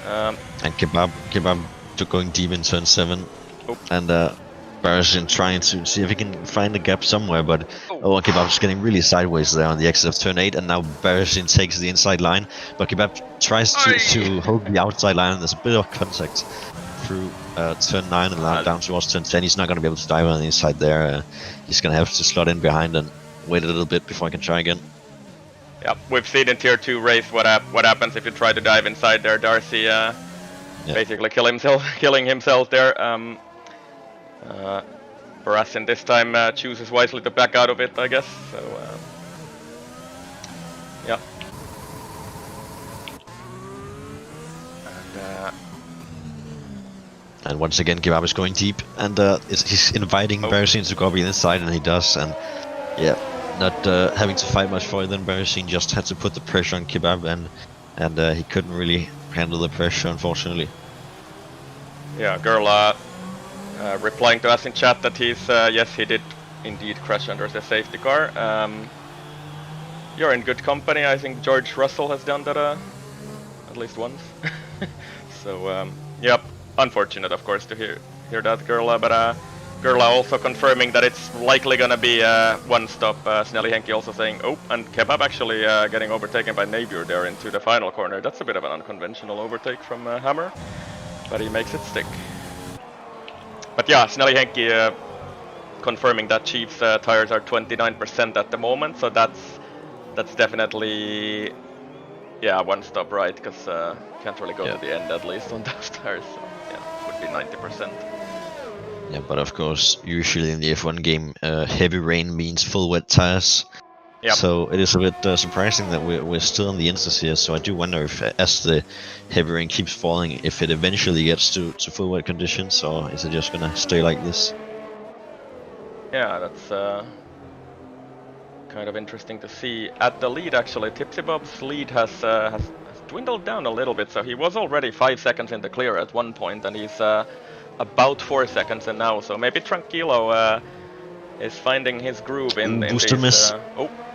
And Kebab going deep in turn 7. Oh. And Barasin trying to see if he can find a gap somewhere, but Kebab's getting really sideways there on the exit of turn 8, and now Barasin takes the inside line, but Kebab tries to hold the outside line, and there's a bit of contact through turn 9 and now down towards turn 10. He's not going to be able to dive on the inside there. He's going to have to slot in behind and wait a little bit before he can try again. Yeah, we've seen in Tier 2 race what happens if you try to dive inside there. Darcy basically killing himself there. Barasin this time chooses wisely to back out of it, I guess. So yeah. And once again, Kebab is going deep, and he's inviting Barasin to go up inside, and he does. And yeah, not having to fight much for it. Then Barasin just had to put the pressure on Kebab, and he couldn't really handle the pressure, unfortunately. Yeah, Girl replying to us in chat that he's yes, he did indeed crash under the safety car. You're in good company. I think George Russell has done that at least once. So yep, unfortunate of course to hear that, Gerla, but Gerla also confirming that it's likely gonna be one stop. Snelly Henki also saying and Kebab actually getting overtaken by Navier there into the final corner. That's a bit of an unconventional overtake from Hammer, but he makes it stick. But yeah, Snelly Henki confirming that Chief's tires are 29% at the moment, so that's definitely one stop right, because can't really go to the end at least on those tires. So yeah, would be 90%. Yeah, but of course, usually in the F1 game, heavy rain means full wet tires. Yep. So it is a bit surprising that we're still on the instance here. So I do wonder if, as the heavy rain keeps falling, if it eventually gets to full wet conditions, or is it just gonna stay like this? Yeah, that's kind of interesting to see. At the lead, actually, Tipsy Bob's lead has dwindled down a little bit. So he was already 5 seconds in the clear at one point, and he's about 4 seconds in now. So maybe Tranquilo is finding his groove in booster these, miss.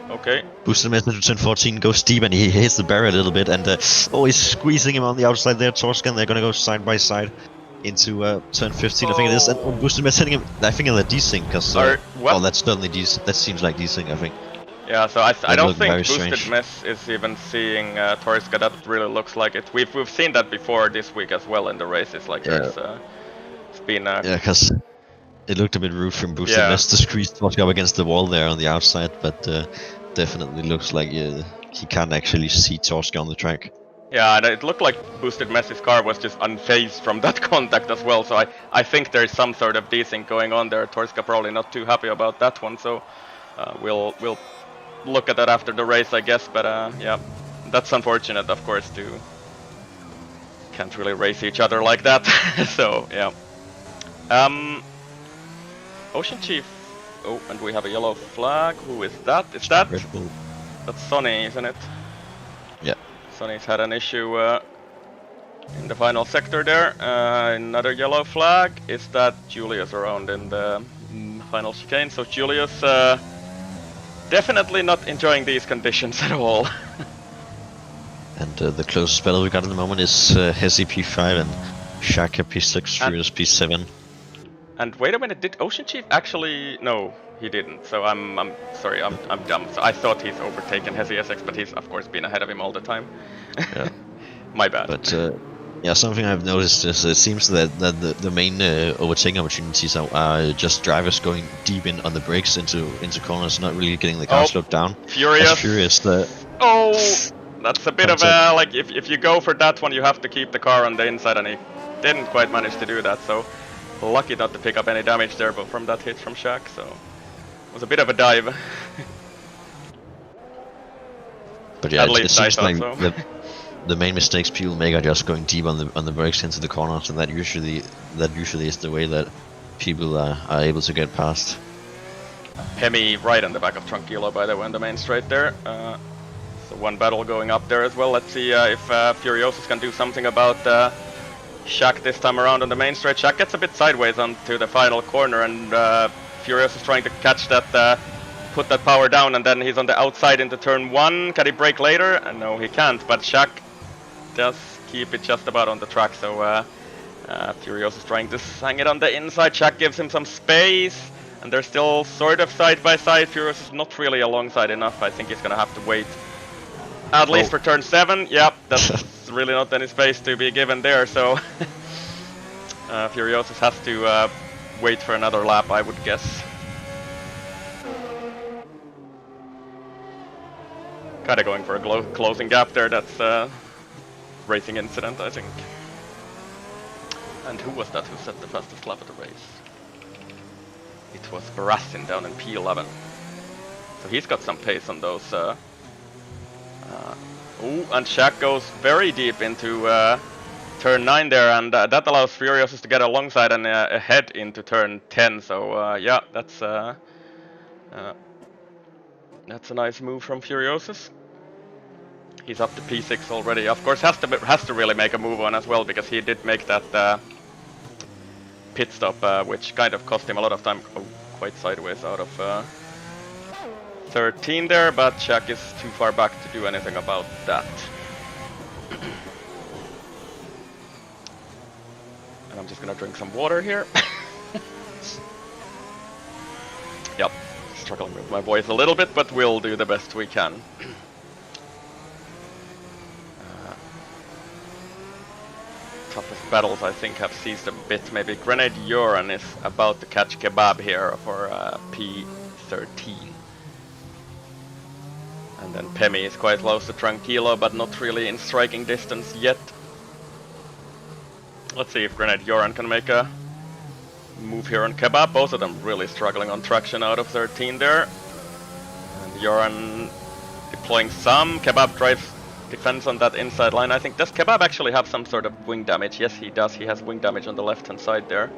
Okay. Booster miss into turn 14, goes deep, and he hits the barrier a little bit, and he's squeezing him on the outside there, Torskan. They're gonna go side by side into turn 15, I think it is, and Booster miss hitting him, I think in the desync, because that's certainly that seems like desync, I think. Yeah, so I don't think Boosted Mess is even seeing Torska. That really looks like it. We've seen that before this week as well in the races. Like it's been yeah, because it looked a bit rude from Boosted Mess to squeeze Torska up against the wall there on the outside, but definitely looks like he can't actually see Torska on the track. Yeah, and it looked like Boosted Mess's car was just unfazed from that contact as well. So I think there's some sort of desync going on there. Torska probably not too happy about that one. So we'll look at that after the race, I guess. But yeah, that's unfortunate, of course. Can't really race each other like that. So yeah. Ocean Chief. Oh, and we have a yellow flag. Who is that? Is that? That's Sonny, isn't it? Yeah. Sonny's had an issue in the final sector there. Another yellow flag. Is that Julius around in the final chicane? So Julius definitely not enjoying these conditions at all. And the closest battle we got at the moment is Hesi P5 and Shaka P6 through P7. And wait a minute, did Ocean Chief actually? No, he didn't. So I'm sorry, I'm dumb. So I thought he's overtaken Hesi SX, but he's of course been ahead of him all the time. Yeah. My bad. But Yeah, something I've noticed is it seems that the main overtaking opportunities are just drivers going deep in on the brakes into corners, not really getting the car Oh, slowed down. As Furious. Furious, the Oh, that's a bit of contact. a like if you go for that one, you have to keep the car on the inside, and he didn't quite manage to do that. So lucky not to pick up any damage there, but from that hit from Shaq, so it was a bit of a dive. But yeah, At it least I seems thought like so. the main mistakes people make are just going deep on the brakes into the corners, and that usually is the way that people are able to get past. Pemi right on the back of Tranquilo, by the way, on the main straight there. So one battle going up there as well. Let's see if Furiosus can do something about Shaq this time around on the main straight. Shaq gets a bit sideways onto the final corner, and Furiosus trying to catch that, put that power down, and then he's on the outside into turn 1. Can he brake later? No, he can't, but Shaq does keep it just about on the track, so Furiosus trying to hang it on the inside. Shaq gives him some space, and they're still sort of side by side. Furiosus is not really alongside enough. I think he's gonna have to wait at least for turn 7. Yep, that's really not any space to be given there, so Furiosus has to wait for another lap, I would guess. Kinda going for a closing gap there. That's racing incident, I think. And who was that who set the fastest lap of the race? It was Barassin down in P11. So he's got some pace on those. Ooh, and Shaq goes very deep into turn 9 there, and that allows Furiosus to get alongside and ahead into turn 10. So yeah, that's a nice move from Furiosus. He's up to P6 already. Of course, has to really make a move on as well, because he did make that pit stop, which kind of cost him a lot of time. Oh, quite sideways out of 13 there, but Shaq is too far back to do anything about that. And I'm just gonna drink some water here. Yep, struggling with my voice a little bit, but we'll do the best we can. Toughest battles I think have ceased a bit. Maybe Grenade Yoran is about to catch Kebab here for P13. And then Pemi is quite close to Tranquilo, but not really in striking distance yet. Let's see if Grenade Yoran can make a move here on Kebab. Both of them really struggling on traction out of 13 there. And Yoran deploying some. Kebab drives defense on that inside line. I think, does Kebab actually have some sort of wing damage? Yes, he does. He has wing damage on the left hand side there.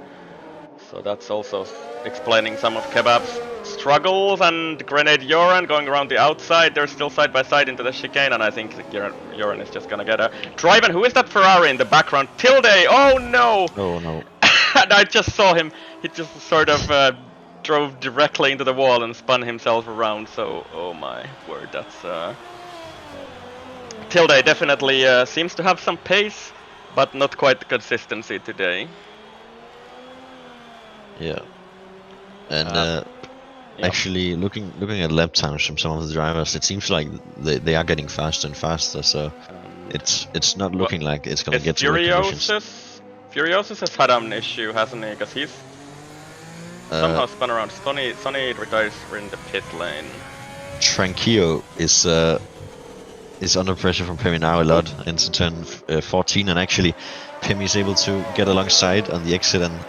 So that's also explaining some of Kebab's struggles. And Grenade Yoran going around the outside. They're still side by side into the chicane, and I think Yoran is just gonna get a drive. And who is that Ferrari in the background? Tilde! Oh no! Oh no. And I just saw him. He just sort of drove directly into the wall and spun himself around. So, oh my word, that's Tilde definitely seems to have some pace, but not quite the consistency today. Yeah. And actually, looking at lap times from some of the drivers, it seems like they are getting faster and faster. So it's not looking like it's gonna get to race conditions. Furiosus has had an issue, hasn't he? Because he's somehow spun around. Sonny retires in the pit lane. Tranquillo is under pressure from Pemi now a lot into turn 14, and actually Pemi is able to get alongside on the exit and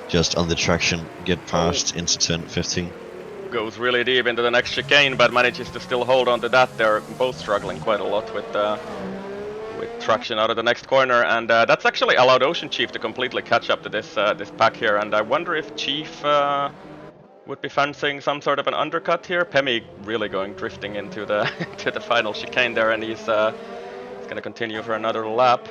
just on the traction get past into turn 15. Goes really deep into the next chicane, but manages to still hold on to that. They're both struggling quite a lot with traction out of the next corner, and that's actually allowed Ocean Chief to completely catch up to this pack here. And I wonder if Chief would be fancying some sort of an undercut here. Pemi really going drifting into the to the final chicane there, and he's gonna continue for another lap.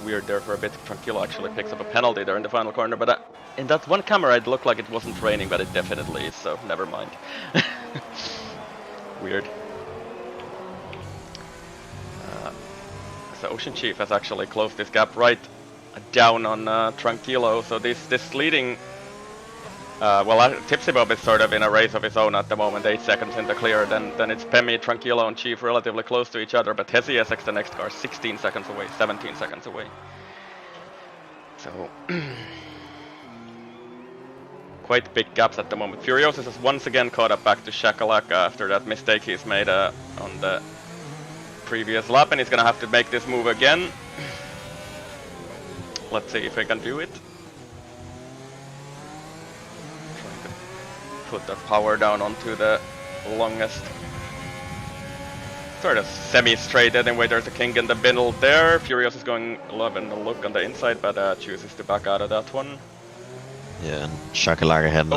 Weird there for a bit. Tranquilo actually picks up a penalty there in the final corner, but in that one camera it looked like it wasn't raining, but it definitely is, so never mind. Weird. So Ocean Chief has actually closed this gap right down on Tranquilo, so this leading Well, Tipsy Bob is sort of in a race of his own at the moment, 8 seconds in the clear. Then it's Pemi, Tranquilo, and Chief relatively close to each other, but Hesi SX, the next car, 16 seconds away, 17 seconds away. So, quite big gaps at the moment. Furiosus has once again caught up back to Shakalaka after that mistake he's made on the previous lap, and he's gonna have to make this move again. Let's see if he can do it. Put the power down onto the longest, sort of semi-straight anyway. There's a king in the middle there. Furious is going 11 a look on the inside, but chooses to back out of that one. Yeah, and Shakalaka had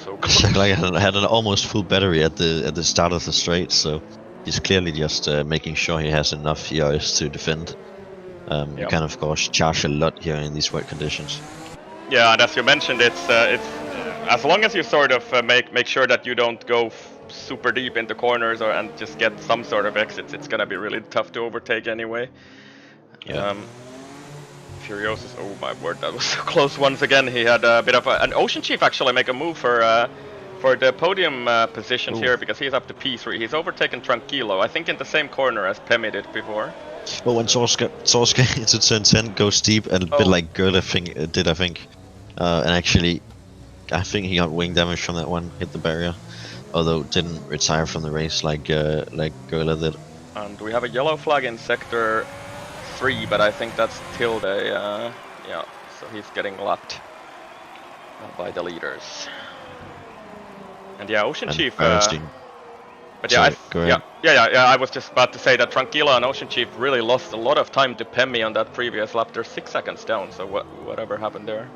So Shakalaka had an almost full battery at the start of the straight, so he's clearly just making sure he has enough ERS to defend. You can of course charge a lot here in these wet conditions. Yeah, and as you mentioned, it's as long as you sort of make sure that you don't go super deep into corners and just get some sort of exits, it's gonna be really tough to overtake anyway. Yeah. Furiosus, oh my word, that was so close once again. He had a bit of an Ocean Chief actually make a move for the podium positions here, because he's up to P3. He's overtaken Tranquilo, I think in the same corner as Pemi did before. Oh, and Torska into turn 10 goes deep, and a bit like Gerl did, I think. And actually, I think he got wing damage from that one, hit the barrier. Although didn't retire from the race like Gerla did. And we have a yellow flag in sector 3, but I think that's Tilde, yeah, so he's getting lapped by the leaders. And yeah, Ocean Chief, but yeah, I was just about to say that Tranquilo and Ocean Chief really lost a lot of time to Pemi on that previous lap. They're 6 seconds down, so whatever happened there.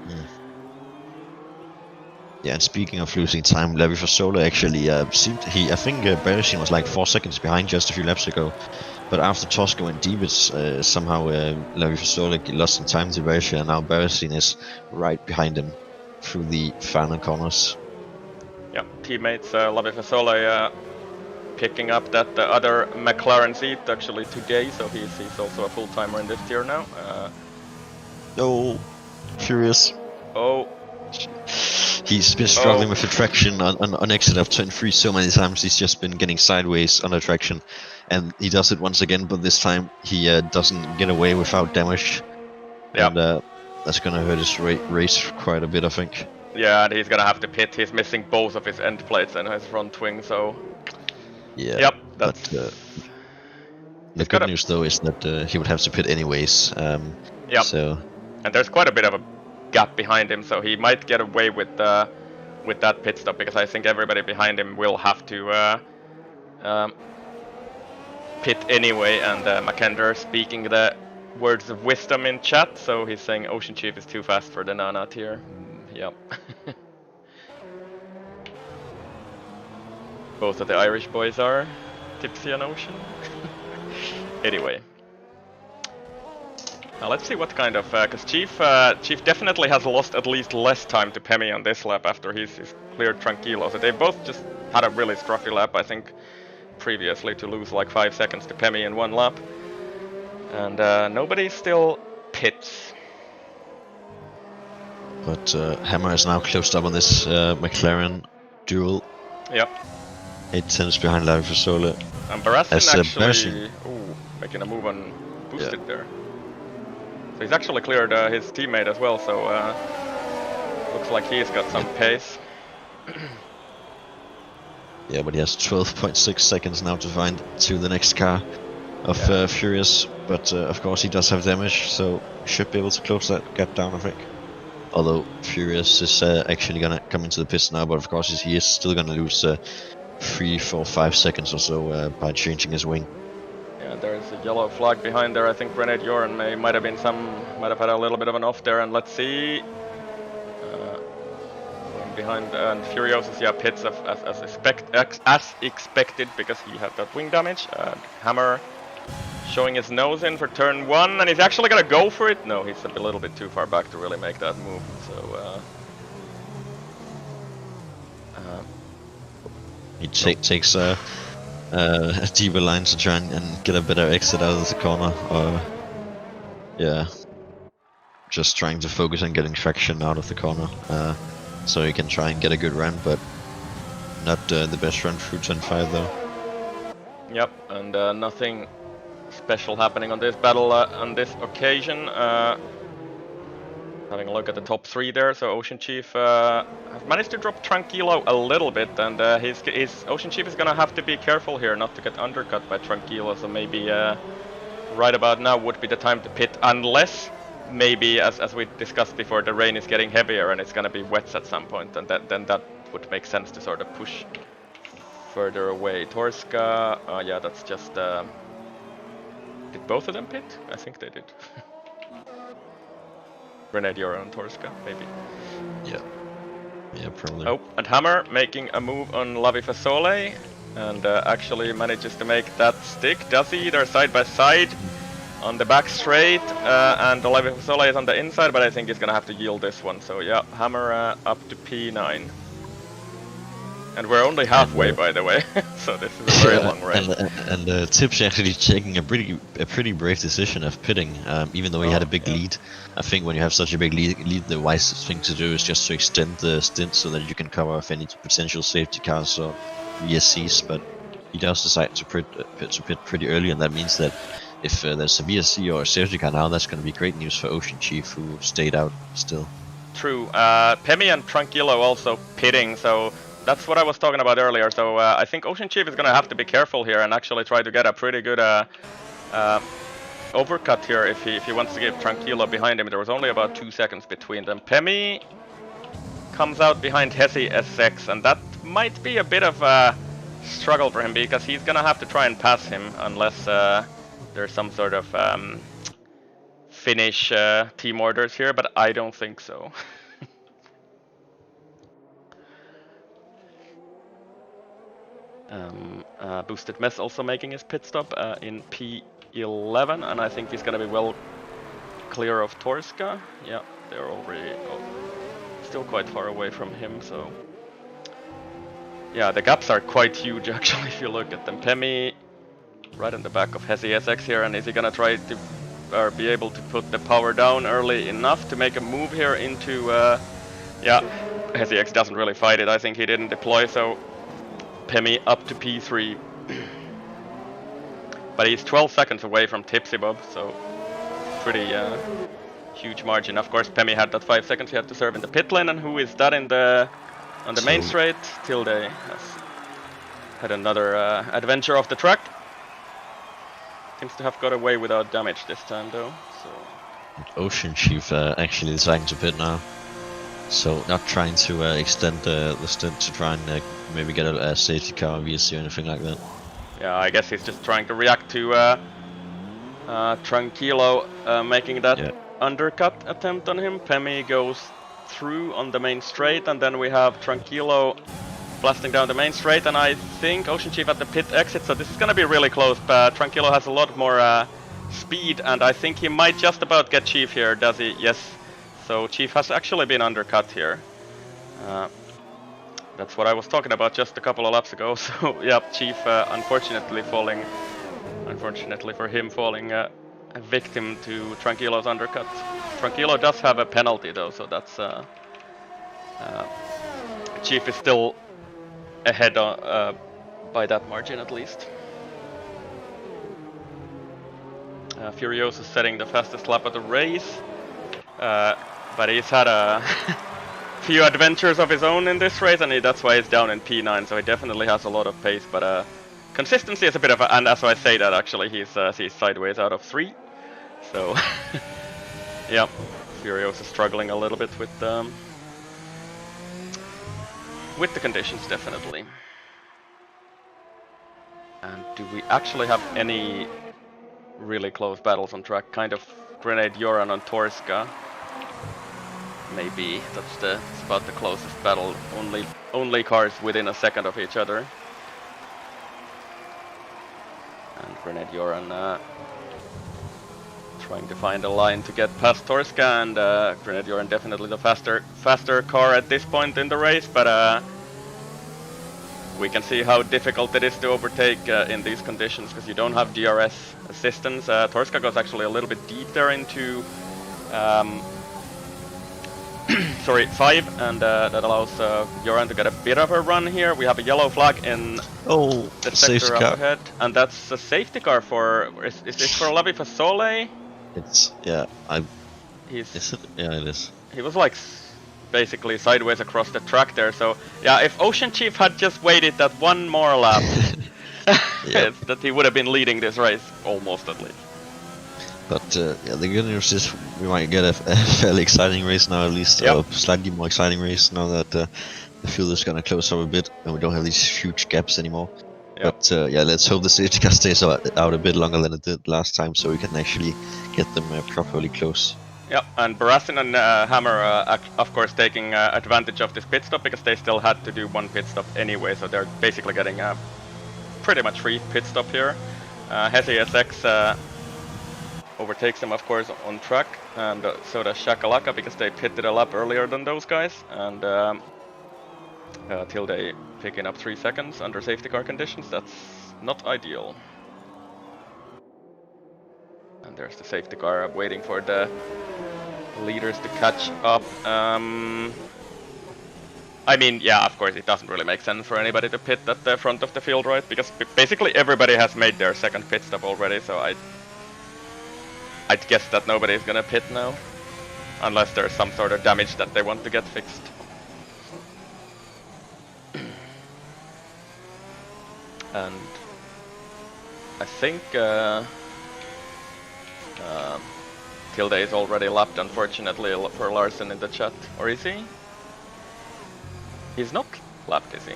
Yeah, and speaking of losing time, Levi Fasola actually I think Beresin was like 4 seconds behind just a few laps ago. But after Tosca went deep, it's somehow Levi Fasola lost some time to Beresin, and now Beresin is right behind him through the final corners. Yeah, teammates Levi Fasola picking up that other McLaren seat actually today, so he's also a full-timer in this tier now. Oh, Furious. Oh. He's been struggling with the traction on exit of turn 3 so many times. He's just been getting sideways on the traction, and he does it once again, but this time he doesn't get away without damage. Yeah. And that's gonna hurt his race quite a bit, I think. Yeah, and he's gonna have to pit. He's missing both of his end plates and his front wing, so... Yeah, yep, that's... But the good news though is that he would have to pit anyways. Yep. So... And there's quite a bit of a gap behind him, so he might get away with that pit stop, because I think everybody behind him will have to pit anyway. And Mackinder speaking the words of wisdom in chat, so he's saying Ocean Chief is too fast for the Nana tier. Yep. Both of the Irish boys are Tipsy and Ocean. Anyway. Now let's see what kind of, because Chief definitely has lost at least less time to Pemi on this lap after he's cleared Tranquilo. So they both just had a really scruffy lap, I think, previously, to lose like 5 seconds to Pemi in one lap. And nobody still pits. But Hammer is now closed up on this McLaren duel. Yep. 8 tenths behind Larry Fasola. And Barasin actually making a move on boosted there. So he's actually cleared his teammate as well, so looks like he's got some pace. Yeah, but he has 12.6 seconds now to find to the next car of Furious. But of course he does have damage, so should be able to close that gap down, I think. Although Furious is actually gonna come into the pits now, but of course he is still gonna lose 3, 4, 5 seconds or so by changing his wing. Yeah, there's a yellow flag behind there. I think Renate Joran might have had a little bit of an off there, and let's see. Going behind and Furiosus, pits as expected, because he had that wing damage. Hammer showing his nose in for turn 1, and he's actually gonna go for it. No, he's a little bit too far back to really make that move. So he takes a deeper line to try and get a better exit out of the corner, or just trying to focus on getting traction out of the corner, so you can try and get a good run, but not the best run through turn 5 though. Yep, and nothing special happening on this battle on this occasion. Having a look at the top 3 there, so Ocean Chief has managed to drop Tranquilo a little bit, and his Ocean Chief is gonna have to be careful here not to get undercut by Tranquilo, so maybe right about now would be the time to pit, unless maybe, as we discussed before, the rain is getting heavier and it's gonna be wet at some point, and then that would make sense to sort of push further away. Torska, yeah, that's just... did both of them pit? I think they did. Grenadier and Torska, maybe. Yeah, probably. Oh, and Hammer making a move on Lavi Fasole, and actually manages to make that stick. Does he? They're side by side on the back straight, and the Lavi Fasole is on the inside, but I think he's gonna have to yield this one. So yeah, Hammer up to P9. And we're only halfway, by the way, so this is a very long race. And Tips actually taking a pretty brave decision of pitting, even though he had a big lead. I think when you have such a big lead, the wisest thing to do is just to extend the stint so that you can cover off any potential safety cars or VSCs. But he does decide to pit pretty early, and that means that if there's a VSC or a safety car now, that's going to be great news for Ocean Chief, who stayed out still. True. Pemi and Tranquilo also pitting, so that's what I was talking about earlier. So I think Ocean Chief is going to have to be careful here and actually try to get a pretty good overcut here if he wants to get Tranquilo behind him. There was only about 2 seconds between them. Pemi comes out behind Hesi SX, and that might be a bit of a struggle for him because he's going to have to try and pass him unless there's some sort of Finnish team orders here, but I don't think so. Boosted Mess also making his pit stop in P11, and I think he's gonna be well clear of Torska. Yeah, they're already still quite far away from him, so yeah, the gaps are quite huge actually if you look at them. Pemi right in the back of Hesi SX here, and is he gonna try to be able to put the power down early enough to make a move here into yeah, Hesi X doesn't really fight it. I think he didn't deploy, so Pemi up to P3. But he's 12 seconds away from Tipsy Bob, so pretty huge margin. Of course, Pemi had that 5 seconds he had to serve in the pit lane, and who is that on the main straight? Tilde has had another adventure off the track. Seems to have got away without damage this time though. So Ocean Chief actually deciding to pit now. So not trying to extend the stint to try and maybe get a safety car, VSC or anything like that. Yeah, I guess he's just trying to react to Tranquilo making that undercut attempt on him. Pemi goes through on the main straight, and then we have Tranquilo blasting down the main straight, and I think Ocean Chief at the pit exit, so this is gonna be really close, but Tranquilo has a lot more speed, and I think he might just about get Chief here, does he? Yes. So Chief has actually been undercut here. That's what I was talking about just a couple of laps ago. So yeah, Chief unfortunately for him, falling a victim to Tranquilo's undercut. Tranquilo does have a penalty though, so that's Chief is still ahead by that margin at least. Furiosa setting the fastest lap of the race. But he's had a few adventures of his own in this race, and that's why he's down in P9, so he definitely has a lot of pace, but consistency is a bit of a, and as I say that actually, he's sideways out of 3, so yeah, Furiosa struggling a little bit with the conditions, definitely. And do we actually have any really close battles on track? Kind of Grenade Yoran on Torska. Maybe that's about the closest battle. Only cars within a second of each other. And Grenade Yoran trying to find a line to get past Torska, and Grenade Yoran definitely the faster car at this point in the race, but we can see how difficult it is to overtake in these conditions because you don't have DRS assistance. Torska goes actually a little bit deep there into sorry, 5, and that allows Joran to get a bit of a run here. We have a yellow flag in Oh, the safety sector up car. ahead, and that's a safety car for. Is this for Lavi Fasole? It's yeah. He's Is it? Yeah, it is. he was like basically sideways across the track there. So yeah, if Ocean Chief had just waited that one more lap, Yep. that he would have been leading this race almost at least. But yeah, the good news is we might get a fairly exciting race now, at least Yep. a slightly more exciting race now that the field is gonna close up a bit and we don't have these huge gaps anymore. Yep. But yeah, let's hope the safety car stays out a bit longer than it did last time, so we can actually get them properly close. Yep, and Barassin and Hammer, of course, taking advantage of this pit stop because they still had to do one pit stop anyway, so they're basically getting a pretty much free pit stop here. Hesi SX overtakes them, of course, on track, and so does Shakalaka because they pitted a lap earlier than those guys, and Tilde picking up 3 seconds under safety car conditions. That's not ideal. And there's the safety car waiting for the leaders to catch up. I mean, yeah, of course, it doesn't really make sense for anybody to pit at the front of the field, right? Because basically everybody has made their second pit stop already, so I'd guess that nobody is gonna pit now, unless there's some sort of damage that they want to get fixed. And I think Tilde is already lapped, unfortunately, for Larsen in the chat. Or is he? He's not lapped, is he?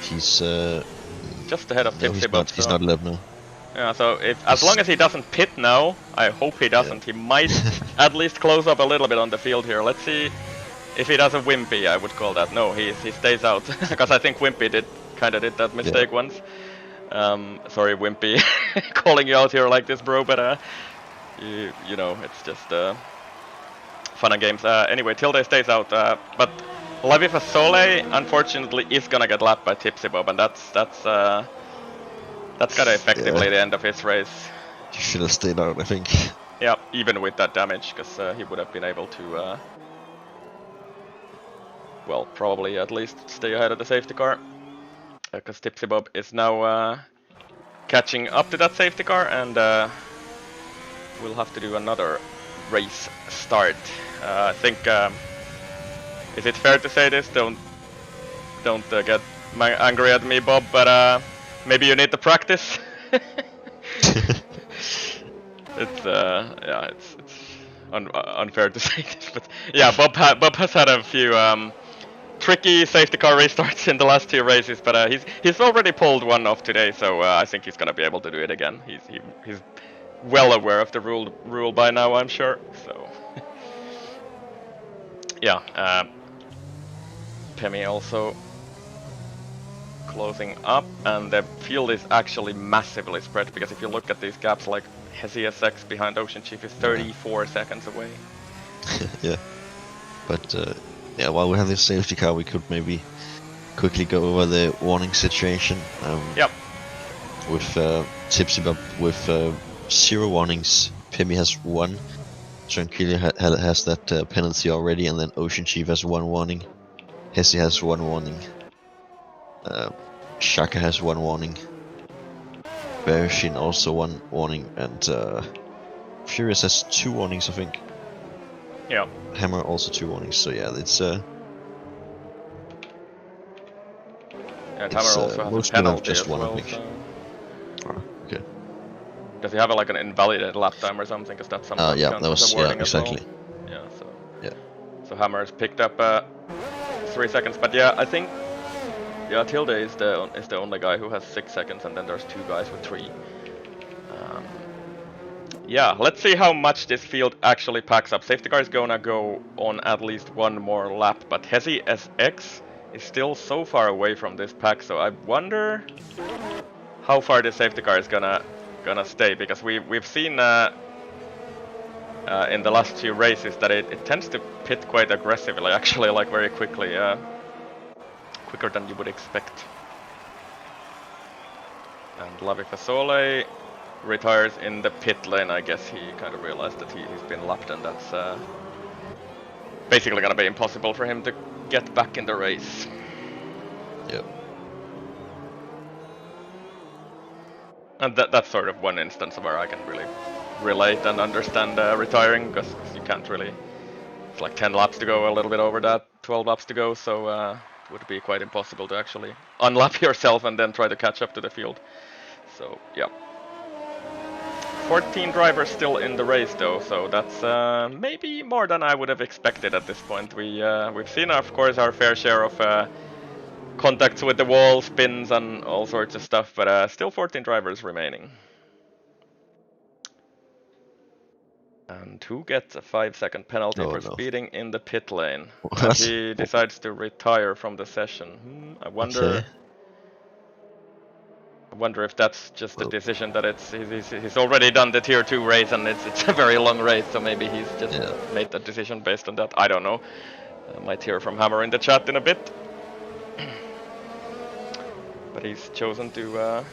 He's just ahead of Tipsy Bob. He's not lapped now. Yeah, so as long as he doesn't pit now, I hope he doesn't. Yeah. He might at least close up a little bit on the field here. Let's see if he does a wimpy, I would call that. No, he stays out because I think Wimpy kind of did that mistake once. Sorry, Wimpy, calling you out here like this, bro. But you know, it's just fun and games. Anyway, Tilde stays out, but Lavi Fasole unfortunately is gonna get lapped by Tipsy Bob, and that's kind of effectively the end of his race. He should have stayed out, I think. Yeah, even with that damage, because he would have been able to, well, probably at least stay ahead of the safety car. Because Tipsy Bob is now catching up to that safety car, and we'll have to do another race start. I think, is it fair to say this? Don't get angry at me, Bob, but maybe you need to practice. It's yeah, it's unfair to say this, but yeah, Bob has had a few tricky safety car restarts in the last 2 races, but he's already pulled one off today, so I think he's gonna be able to do it again. He's well aware of the rule by now, I'm sure. So yeah, Pemi also closing up, and the field is actually massively spread, because if you look at these gaps, like Hesi SX behind Ocean Chief is 34 seconds away. Yeah, but yeah, while we have this safety car, we could maybe quickly go over the warning situation. Yep. With Tipsy Bob with 0 warnings, Pemi has 1, Tranquillia has that penalty already, and then Ocean Chief has 1 warning, Hesi has 1 warning, Shaka has 1 warning, Bereshin also 1 warning, and Furious has 2 warnings, I think. Yeah. Hammer also 2 warnings, so yeah, it's and Hammer also has a penalty just as 1, well, I think. so... Oh, okay. Does he have like an invalidated lap time or something? Because that's something yeah, that was exactly. Well. Yeah, so yeah. So Hammer's picked up 3 seconds, but yeah, I think Tilde is the only guy who has 6 seconds, and then there's 2 guys with 3. Yeah, let's see how much this field actually packs up. Safety car is gonna go on at least 1 more lap, but Hesi SX is still so far away from this pack, so I wonder how far the safety car is gonna stay, because we've seen in the last 2 races that it tends to pit quite aggressively, actually, like very quickly, quicker than you would expect. And Lavi Fasole retires in the pit lane, I guess he kind of realized that he's been lapped, and that's basically gonna be impossible for him to get back in the race. Yep. And that's sort of one instance where I can really relate and understand retiring, because you can't really. It's like 10 laps to go, a little bit over that, 12 laps to go, so it would be quite impossible to actually unlap yourself and then try to catch up to the field. So yeah. 14 drivers still in the race though, so that's maybe more than I would have expected at this point. We've seen, of course, our fair share of contacts with the wall, spins, and all sorts of stuff, but still 14 drivers remaining. And who gets a 5-second penalty for speeding in the pit lane? What? And he decides to retire from the session. I wonder. I wonder if that's just a decision that he's already done the tier 2 race and it's a very long race, so maybe he's just made that decision based on that. I don't know. Might hear from Hammer in the chat in a bit. But he's chosen to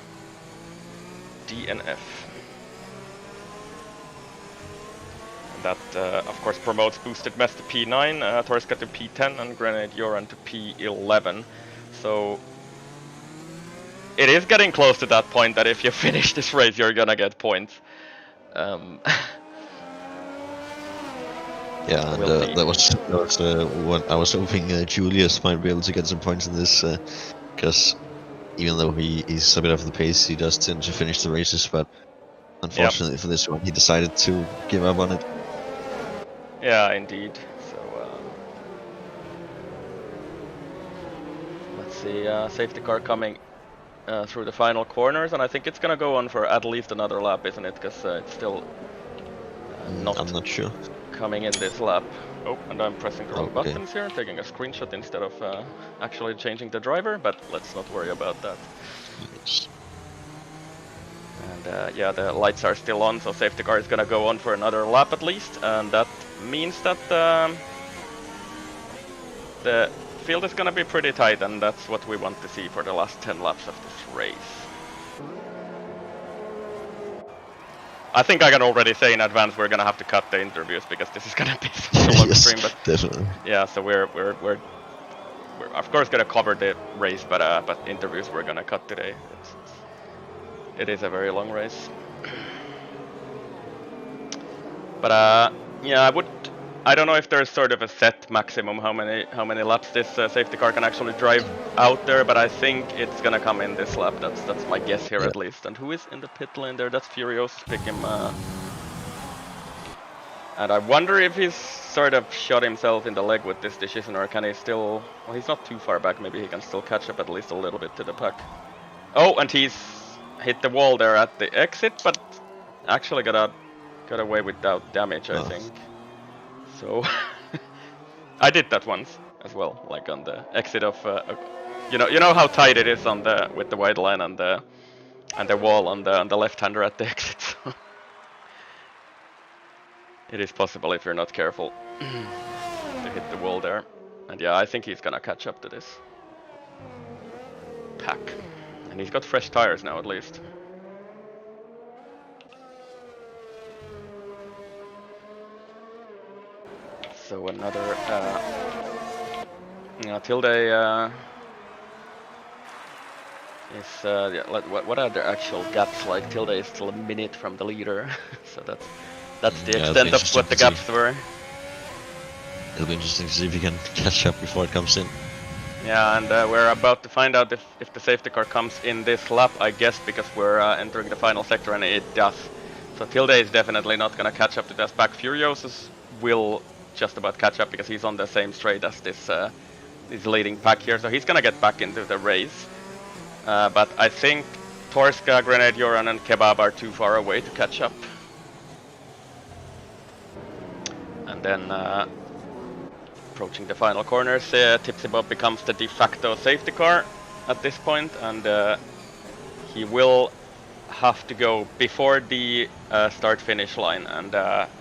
DNF. And that of course promotes Boosted Mess to P9, Torska to P10 and Grenade Yoran to P11. So it is getting close to that point that if you finish this race, you're gonna get points. Yeah, and that was what I was hoping Julius might be able to get some points in this, because even though he's a bit off the pace, he does tend to finish the races, but unfortunately for this one, he decided to give up on it. Yeah, indeed. So let's see, safety car coming through the final corners, and I think it's gonna go on for at least another lap, isn't it? Because it's still I'm not sure. Coming in this lap. Oh, and I'm pressing the wrong buttons here, taking a screenshot instead of actually changing the driver, but let's not worry about that. Yes. And yeah, the lights are still on, so safety car is gonna go on for another lap at least, and that means that the field is gonna be pretty tight, and that's what we want to see for the last 10 laps of this race. I think I can already say in advance we're gonna have to cut the interviews because this is gonna be such a long stream. But definitely. Yeah, so we're of course gonna cover the race, but interviews we're gonna cut today. It is a very long race. But yeah, I don't know if there's sort of a set maximum how many laps this safety car can actually drive out there, but I think it's gonna come in this lap. That's my guess here at least. And who is in the pit lane there? That's Furious. Pick him. And I wonder if he's sort of shot himself in the leg with this decision, or can he still? Well, he's not too far back. Maybe he can still catch up at least a little bit to the pack. Oh, and he's hit the wall there at the exit, but actually got away without damage, I think. So I did that once as well, like on the exit of you know how tight it is on the with the white line and the wall on the left-hander at the exit. So it is possible if you're not careful to hit the wall there. And yeah, I think he's gonna catch up to this pack, and he's got fresh tires now at least. So another Tilde is what are the actual gaps like? Tilde is still a minute from the leader, so that's the extent of what the gaps were. It'll be interesting to see if you can catch up before it comes in. Yeah, and we're about to find out if the safety car comes in this lap, I guess, because we're entering the final sector, and it does. So Tilde is definitely not gonna catch up to this pack. Furiosus will just about catch up because he's on the same straight as this leading pack here, so he's gonna get back into the race. But I think Torska, Grenade Yoran, and Kebab are too far away to catch up. And then approaching the final corners, Tipsy Bob becomes the de facto safety car at this point, and he will have to go before the start-finish line. And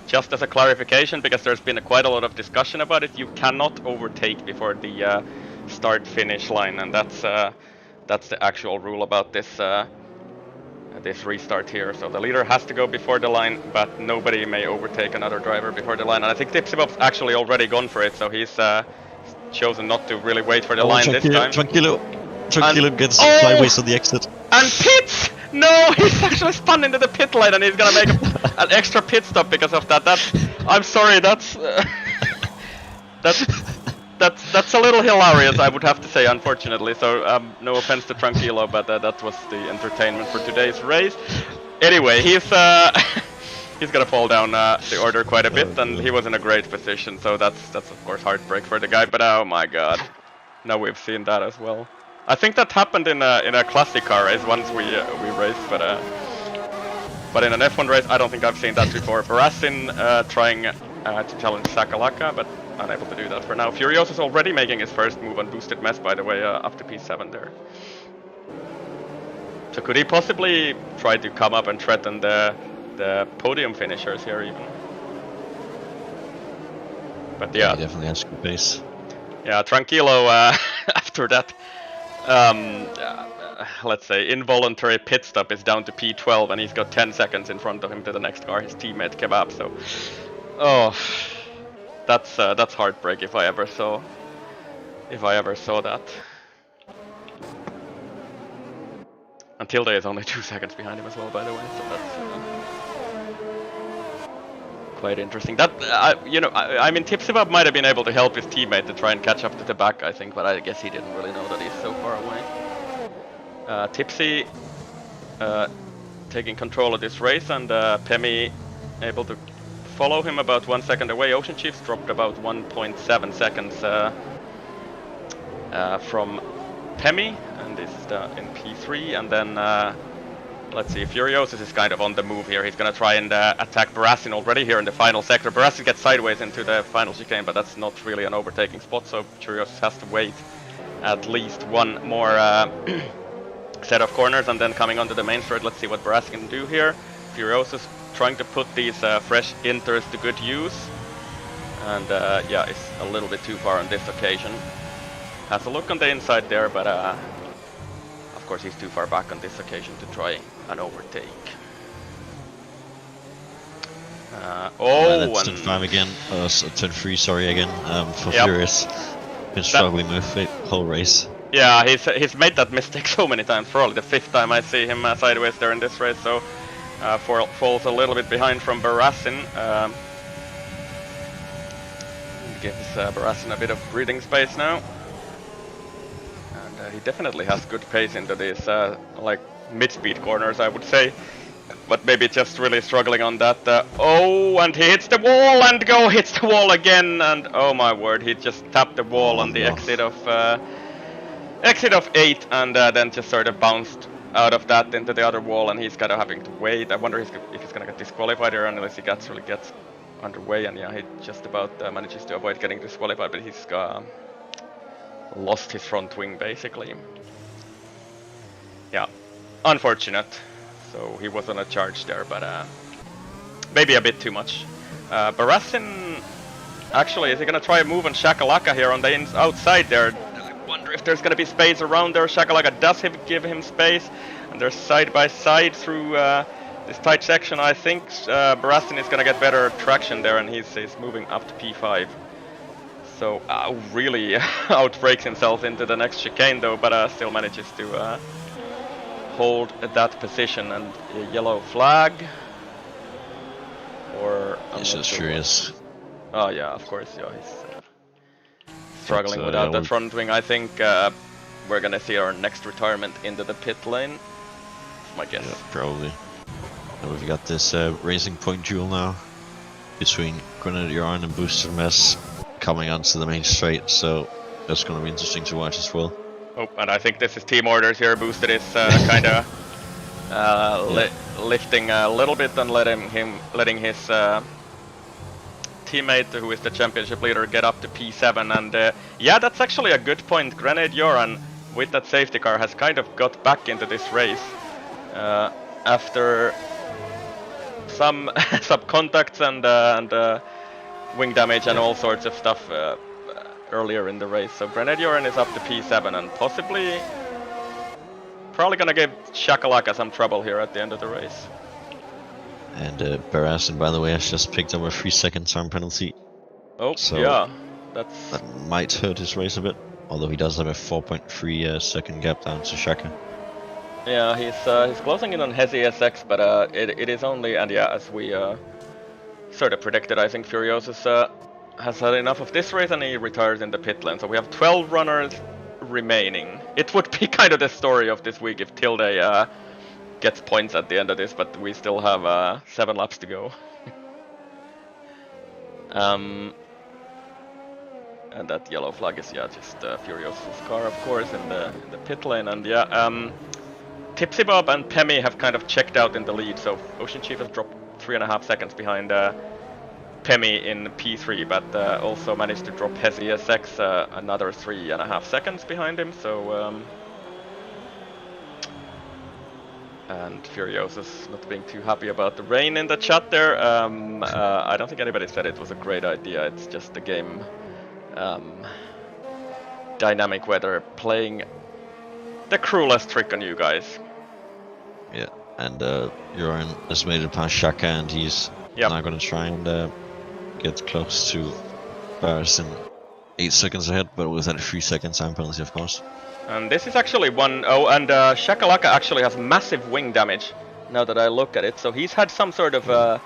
just as a clarification, because there's been quite a lot of discussion about it, you cannot overtake before the start-finish line, and that's the actual rule about this this restart here. So the leader has to go before the line, but nobody may overtake another driver before the line. And I think Tipsybob's actually already gone for it, so he's chosen not to really wait for the line this time. Tranquilo gets sideways on the exit. And pits! No, he's actually spun into the pit lane, and he's gonna make an extra pit stop because of that. I'm sorry, that's a little hilarious, I would have to say, unfortunately. So no offense to Tranquilo, but that was the entertainment for today's race. Anyway, he's gonna fall down the order quite a bit, and he was in a great position. So that's of course heartbreak for the guy. But oh my god, now we've seen that as well. I think that happened in a classic car race once we raced, but in an F1 race, I don't think I've seen that before. Barassin trying to challenge Sakalaka, but unable to do that for now. Furiosa's already making his first move on Boosted Mess, by the way, up to P7 there. So could he possibly try to come up and threaten the podium finishers here even? But yeah. He definitely has good pace. Yeah, Tranquilo after that, let's say, involuntary pit stop is down to P12, and he's got 10 seconds in front of him to the next car, his teammate Kebab. So, oh, that's heartbreak if I ever saw that. And Tilde is only 2 seconds behind him as well, by the way. So that's quite interesting. That I mean, Tipsybub might have been able to help his teammate to try and catch up to the back, I think, but I guess he didn't really know that he's so far away. Tipsy taking control of this race, and Pemi able to follow him about 1 second away. Ocean Chiefs dropped about 1.7 seconds from Pemi, and is in P3, and then let's see, Furiosus is kind of on the move here. He's gonna try and attack Barassin already here in the final sector. Barassin gets sideways into the final chicane, but that's not really an overtaking spot, so Furiosus has to wait at least one more set of corners, and then coming onto the main straight. Let's see what Barassin can do here. Furiosus trying to put these fresh inters to good use, and yeah, it's a little bit too far on this occasion. Has a look on the inside there, but of course he's too far back on this occasion to try an overtake. That's turn 5 again, turn 3, sorry, again, for Furious. Been struggling with the whole race. Yeah, he's made that mistake so many times, probably the 5th time I see him sideways there in this race, so falls a little bit behind from Barassin. Gives Barassin a bit of breathing space now. He definitely has good pace into these like mid-speed corners, I would say, but maybe just really struggling on that. Oh, and he hits the wall, and hits the wall again, and oh my word, he just tapped the wall on the exit of 8, and then just sort of bounced out of that into the other wall, and he's kind of having to wait. I wonder if he's gonna get disqualified here unless he really gets underway, and yeah, he just about manages to avoid getting disqualified, but he's lost his front wing basically. Yeah, unfortunate. So he was on a charge there, but maybe a bit too much. Barassin, actually, is he gonna try a move on Shakalaka here on the outside there? I wonder if there's gonna be space around there. Shakalaka does give him space, and they're side by side through this tight section. I think Barassin is gonna get better traction there, and he's moving up to P5. So really outbreaks himself into the next chicane though, but still manages to hold that position. And a yellow flag, or he's just furious. Oh yeah, of course, yeah, he's struggling without that front wing. I think we're gonna see our next retirement into the pit lane, my guess. Yeah, probably. And we've got this Racing Point duel now between Grenadier Iron and Boosted Mess coming onto the main straight, so that's going to be interesting to watch as well. Oh, and I think this is team orders here. Boosted is kind of lifting a little bit and letting his teammate, who is the championship leader, get up to P7. And yeah, that's actually a good point. Grenade Yoran, with that safety car, has kind of got back into this race after some contacts and wing damage and all sorts of stuff earlier in the race. So Grenadier is up to P7 and probably gonna give Shakalaka some trouble here at the end of the race. And Barasin, by the way, has just picked up a 3-second time penalty. Oh, So yeah, that might hurt his race a bit. Although he does have a 4.3 second gap down to Shaka. Yeah, he's closing in on Hezi SX, but it is only, and yeah, as we sort of predicted, I think Furiosus has had enough of this race and he retires in the pit lane. So we have 12 runners remaining. It would be kind of the story of this week if Tilde gets points at the end of this, but we still have 7 laps to go. And that yellow flag is just Furiosus' car, of course, in the pit lane. And yeah, Tipsy Bob and Pemi have kind of checked out in the lead, so Ocean Chief has dropped 3.5 seconds behind Pemi in P3, but also managed to drop Hezi SX another 3.5 seconds behind him. So and Furiosus not being too happy about the rain in the chat there. I don't think anybody said it was a great idea. It's just the game dynamic where they're playing the cruelest trick on you guys. Yeah, and Joran has made it past Shaka, and he's now going to try and get close to Barasin 8 seconds ahead, but with that 3-second time penalty, of course. And this is actually one... Oh, and Shakalaka actually has massive wing damage, now that I look at it. So he's had some sort of a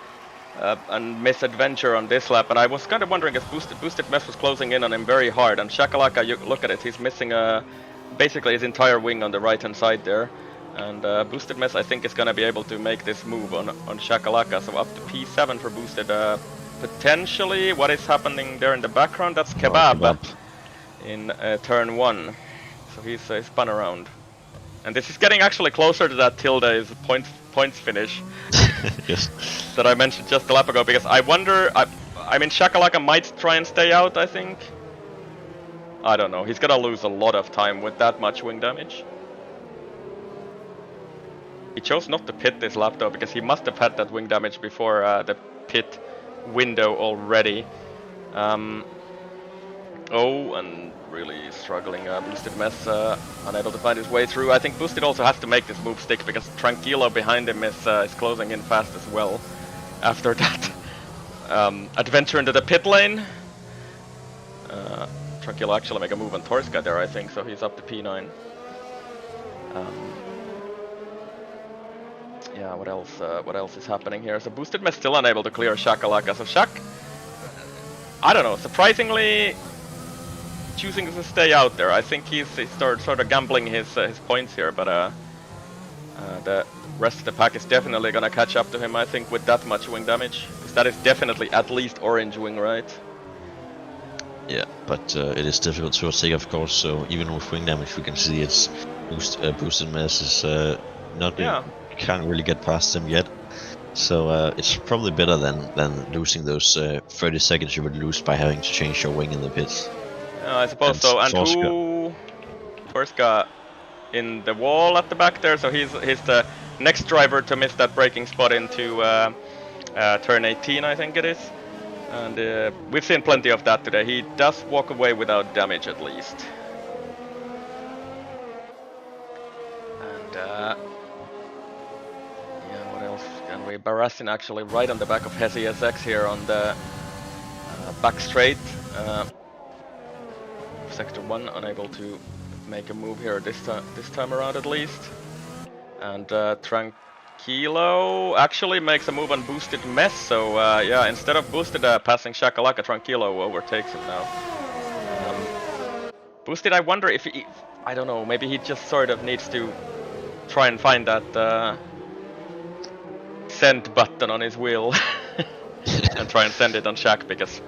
misadventure on this lap, and I was kind of wondering if Boosted Mess was closing in on him very hard. And Shakalaka, you look at it, he's missing basically his entire wing on the right-hand side there. And Boosted Mess, I think, is going to be able to make this move on Shakalaka. So up to P7 for Boosted. Potentially, what is happening there in the background? That's Kebab in turn 1. So he's spun around. And this is getting actually closer to that Tilde's points finish yes. that I mentioned just a lap ago, because I wonder, I mean, Shakalaka might try and stay out, I think. I don't know, he's gonna lose a lot of time with that much wing damage. He chose not to pit this lap though, because he must have had that wing damage before the pit window already. Oh, and really struggling, Boosted Mess, unable to find his way through. I think Boosted also has to make this move stick, because Tranquilo behind him is closing in fast as well. After that adventure into the pit lane. Tranquilo actually make a move on Torska there, I think, so he's up to P9. Yeah, what else is happening here? So Boosted Mess still unable to clear Shakalaka. So Shak, I don't know, surprisingly choosing to stay out there. I think he's sort of gambling his points here, but the rest of the pack is definitely gonna catch up to him, I think, with that much wing damage. Because that is definitely at least orange wing, right? Yeah, but it is difficult to overtake, of course, so even with wing damage we can see it's Boosted Mess is not can't really get past him yet. So it's probably better than losing those 30 seconds you would lose by having to change your wing in the pits. I suppose so. And Torska in the wall at the back there, so he's the next driver to miss that braking spot into turn 18, I think it is. And we've seen plenty of that today. He does walk away without damage at least. And yeah, what else can we? Barasin actually right on the back of Hezi SX here on the back straight. Sector 1 unable to make a move here this time around at least. And Tranquilo actually makes a move on Boosted Mess, so yeah, instead of Boosted passing Shakalaka, Tranquilo overtakes him now. Boosted, I wonder if he, I don't know, maybe he just sort of needs to try and find that send button on his wheel and try and send it on Shak, because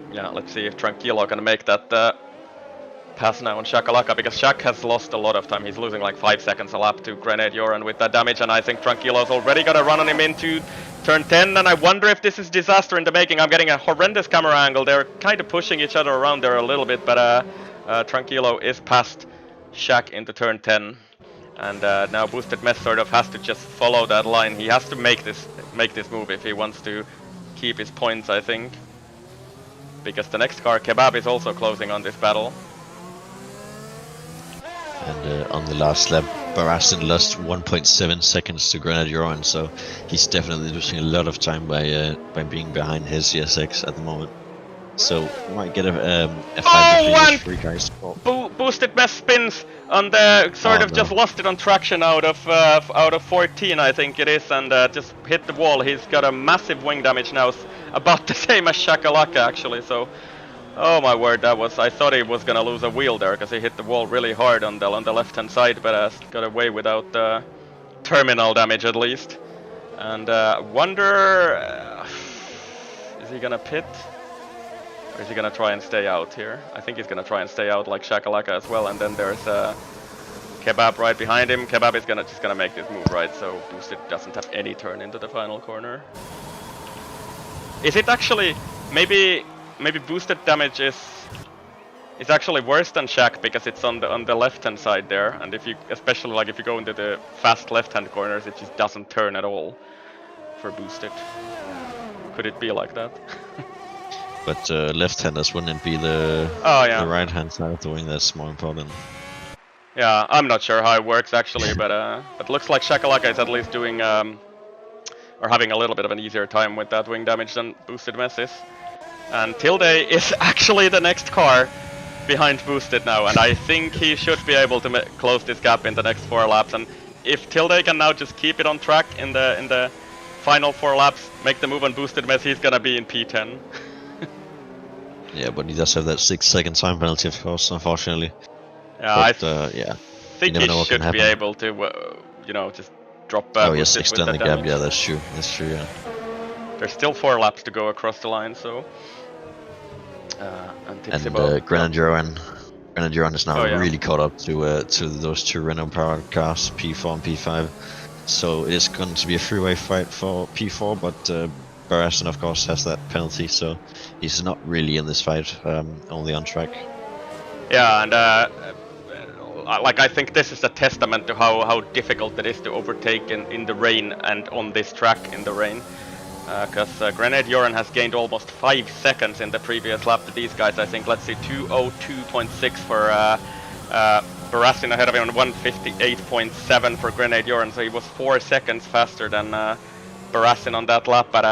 yeah, let's see if Tranquilo can make that pass now on Shakalaka, because Shak has lost a lot of time. He's losing like 5 seconds a lap to Grenade Joran with that damage, and I think Tranquilo's already got a run on him into turn 10, and I wonder if this is disaster in the making. I'm getting a horrendous camera angle. They're kind of pushing each other around there a little bit, but Tranquilo is past Shak into turn 10, and now Boosted Mess sort of has to just follow that line. He has to make this move if he wants to keep his points, I think. Because the next car, Kebab, is also closing on this battle. And on the last lap, Barastin lost 1.7 seconds to Grenadier, so he's definitely losing a lot of time by being behind his CSX at the moment. So we might get a fight between these three guys. Boosted mess spins on the just lost it on traction out of 14, I think it is, and just hit the wall. He's got a massive wing damage now, about the same as Shakalaka actually. So, oh my word, I thought he was gonna lose a wheel there because he hit the wall really hard on the left-hand side, but got away without terminal damage at least. And wonder, is he gonna pit? Or is he gonna try and stay out here? I think he's gonna try and stay out like Shakalaka as well, and then there's Kebab right behind him. Kebab is just gonna make this move, right? So Boosted doesn't have any turn into the final corner. Is it actually maybe Boosted damage is actually worse than Shaq because it's on the left-hand side there, and especially like if you go into the fast left-hand corners, it just doesn't turn at all for Boosted. Could it be like that? But left-handers wouldn't be the right-hand side of the wing. That's more important. Yeah, I'm not sure how it works actually, but looks like Shakalaka is at least doing or having a little bit of an easier time with that wing damage than Boosted Mess is. And Tilde is actually the next car behind Boosted now, and I think he should be able to close this gap in the next 4 laps. And if Tilde can now just keep it on track in the final 4 laps, make the move on Boosted Mess, he's gonna be in P10. Yeah, but he does have that 6-second time penalty, of course, unfortunately. Yeah, but, I think he should be able to, just drop back. Oh yes, extend the gap. Yeah, that's true. That's true. Yeah. There's still 4 laps to go across the line, so. And Grenadier is now really caught up to those 2 Renault powered cars, P4 and P5. So it is going to be a freeway fight for P4, but Barastin of course has that penalty, so he's not really in this fight, only on track. Yeah, and I think this is a testament to how difficult it is to overtake in the rain and on this track in the rain. Because Grenadier has gained almost 5 seconds in the previous lap to these guys. I think, let's see, 2:02.6 for Barastin ahead of him, and 1:58.7 for Grenadier, so he was 4 seconds faster than Barastin on that lap. But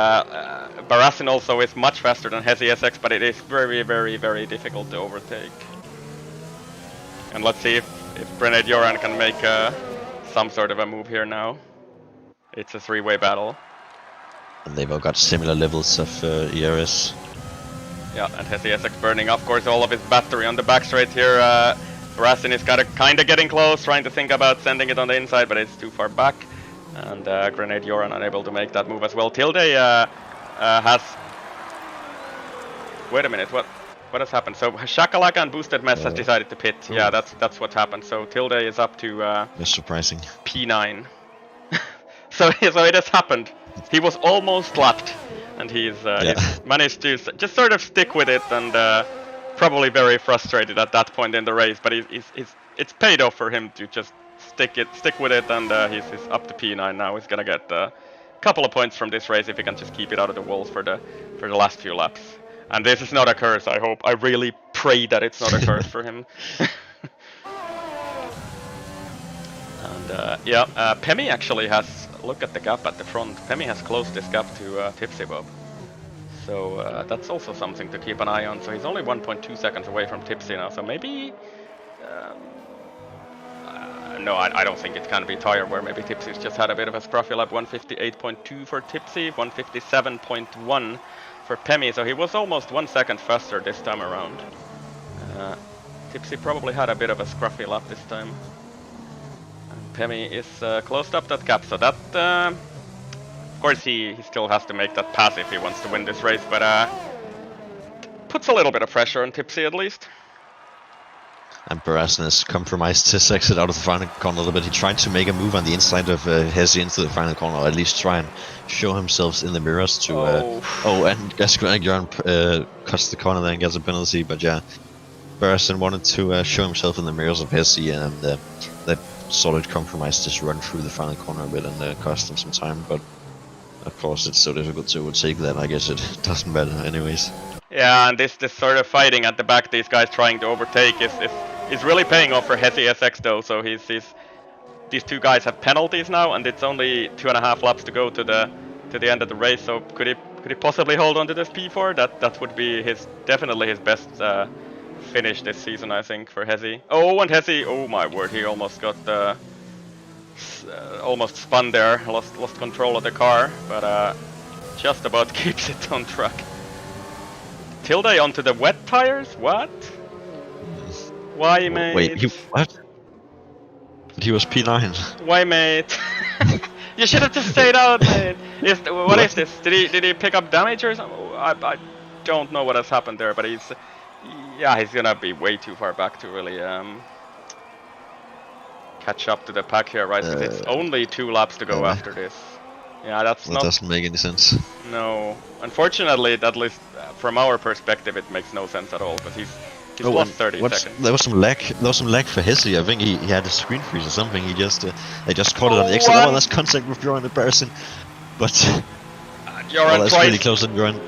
Barastin also is much faster than Hesi SX, but it is very, very, very difficult to overtake. And let's see if Grenadier can make some sort of a move here now. It's a 3-way battle. And they've all got similar levels of ERS. Yeah, and Hesi SX burning, of course, all of his battery on the back straight here. Barastin is kind of getting close, trying to think about sending it on the inside, but it's too far back. And Grenadier unable to make that move as well. Tilde has... Wait a minute, what has happened? So Shakalaka and Boosted Mess has decided to pit. Yeah, that's what happened. So Tilde is up to that's surprising. P9. so it has happened. He was almost lapped, and he's managed to just sort of stick with it, and probably very frustrated at that point in the race. But it's paid off for him to just stick with it, and he's up to P9 now. He's gonna get a couple of points from this race if he can just keep it out of the walls for the last few laps. And this is not a curse. I really pray that it's not a curse for him. And Pemi actually has. Look at the gap at the front. Pemi has closed this gap to Tipsy Bob. So that's also something to keep an eye on. So he's only 1.2 seconds away from Tipsy now. So maybe... no, I don't think it can be tire where maybe Tipsy's just had a bit of a scruffy lap. 158.2 for Tipsy, 157.1 for Pemi. So he was almost 1 second faster this time around. Tipsy probably had a bit of a scruffy lap this time. Pemi is closed up that gap, so that, of course he still has to make that pass if he wants to win this race, but puts a little bit of pressure on Tipsy at least. And Barastin has compromised his exit out of the final corner a little bit. He tried to make a move on the inside of Hesi into the final corner, or at least try and show himself in the mirrors to... and Grenadier cuts the corner there and gets a penalty, but yeah, Barastin wanted to show himself in the mirrors of Hesi, and that solid compromise just run through the final corner a bit and cost him some time, but of course it's so difficult to overtake that I guess it doesn't matter anyways. Yeah, and this sort of fighting at the back, these guys trying to overtake is is really paying off for Hesi SX though. So these two guys have penalties now, and it's only 2.5 laps to go to the end of the race. So could he possibly hold on to this P4? That would be definitely his best finish this season, I think, for Hesi. Oh, and Hesi, oh my word, he almost got almost spun there, lost control of the car, but just about keeps it on track. Tilde onto the wet tires? What? Why, mate? Wait, what? He was P9. Why, mate? You should have just stayed out, mate. What is this? Did he pick up damage or something? I don't know what has happened there, but he's gonna be way too far back to really catch up to the pack here, right? Because it's only 2 laps to go after this. Yeah, that doesn't make any sense. No, unfortunately, at least from our perspective, it makes no sense at all. Because he's lost 30 seconds. There was some lag. For Hesi. I think he had a screen freeze or something. They just caught it on the exit. Oh, that's contact with Joran in person. But Joran that's really close on Joran.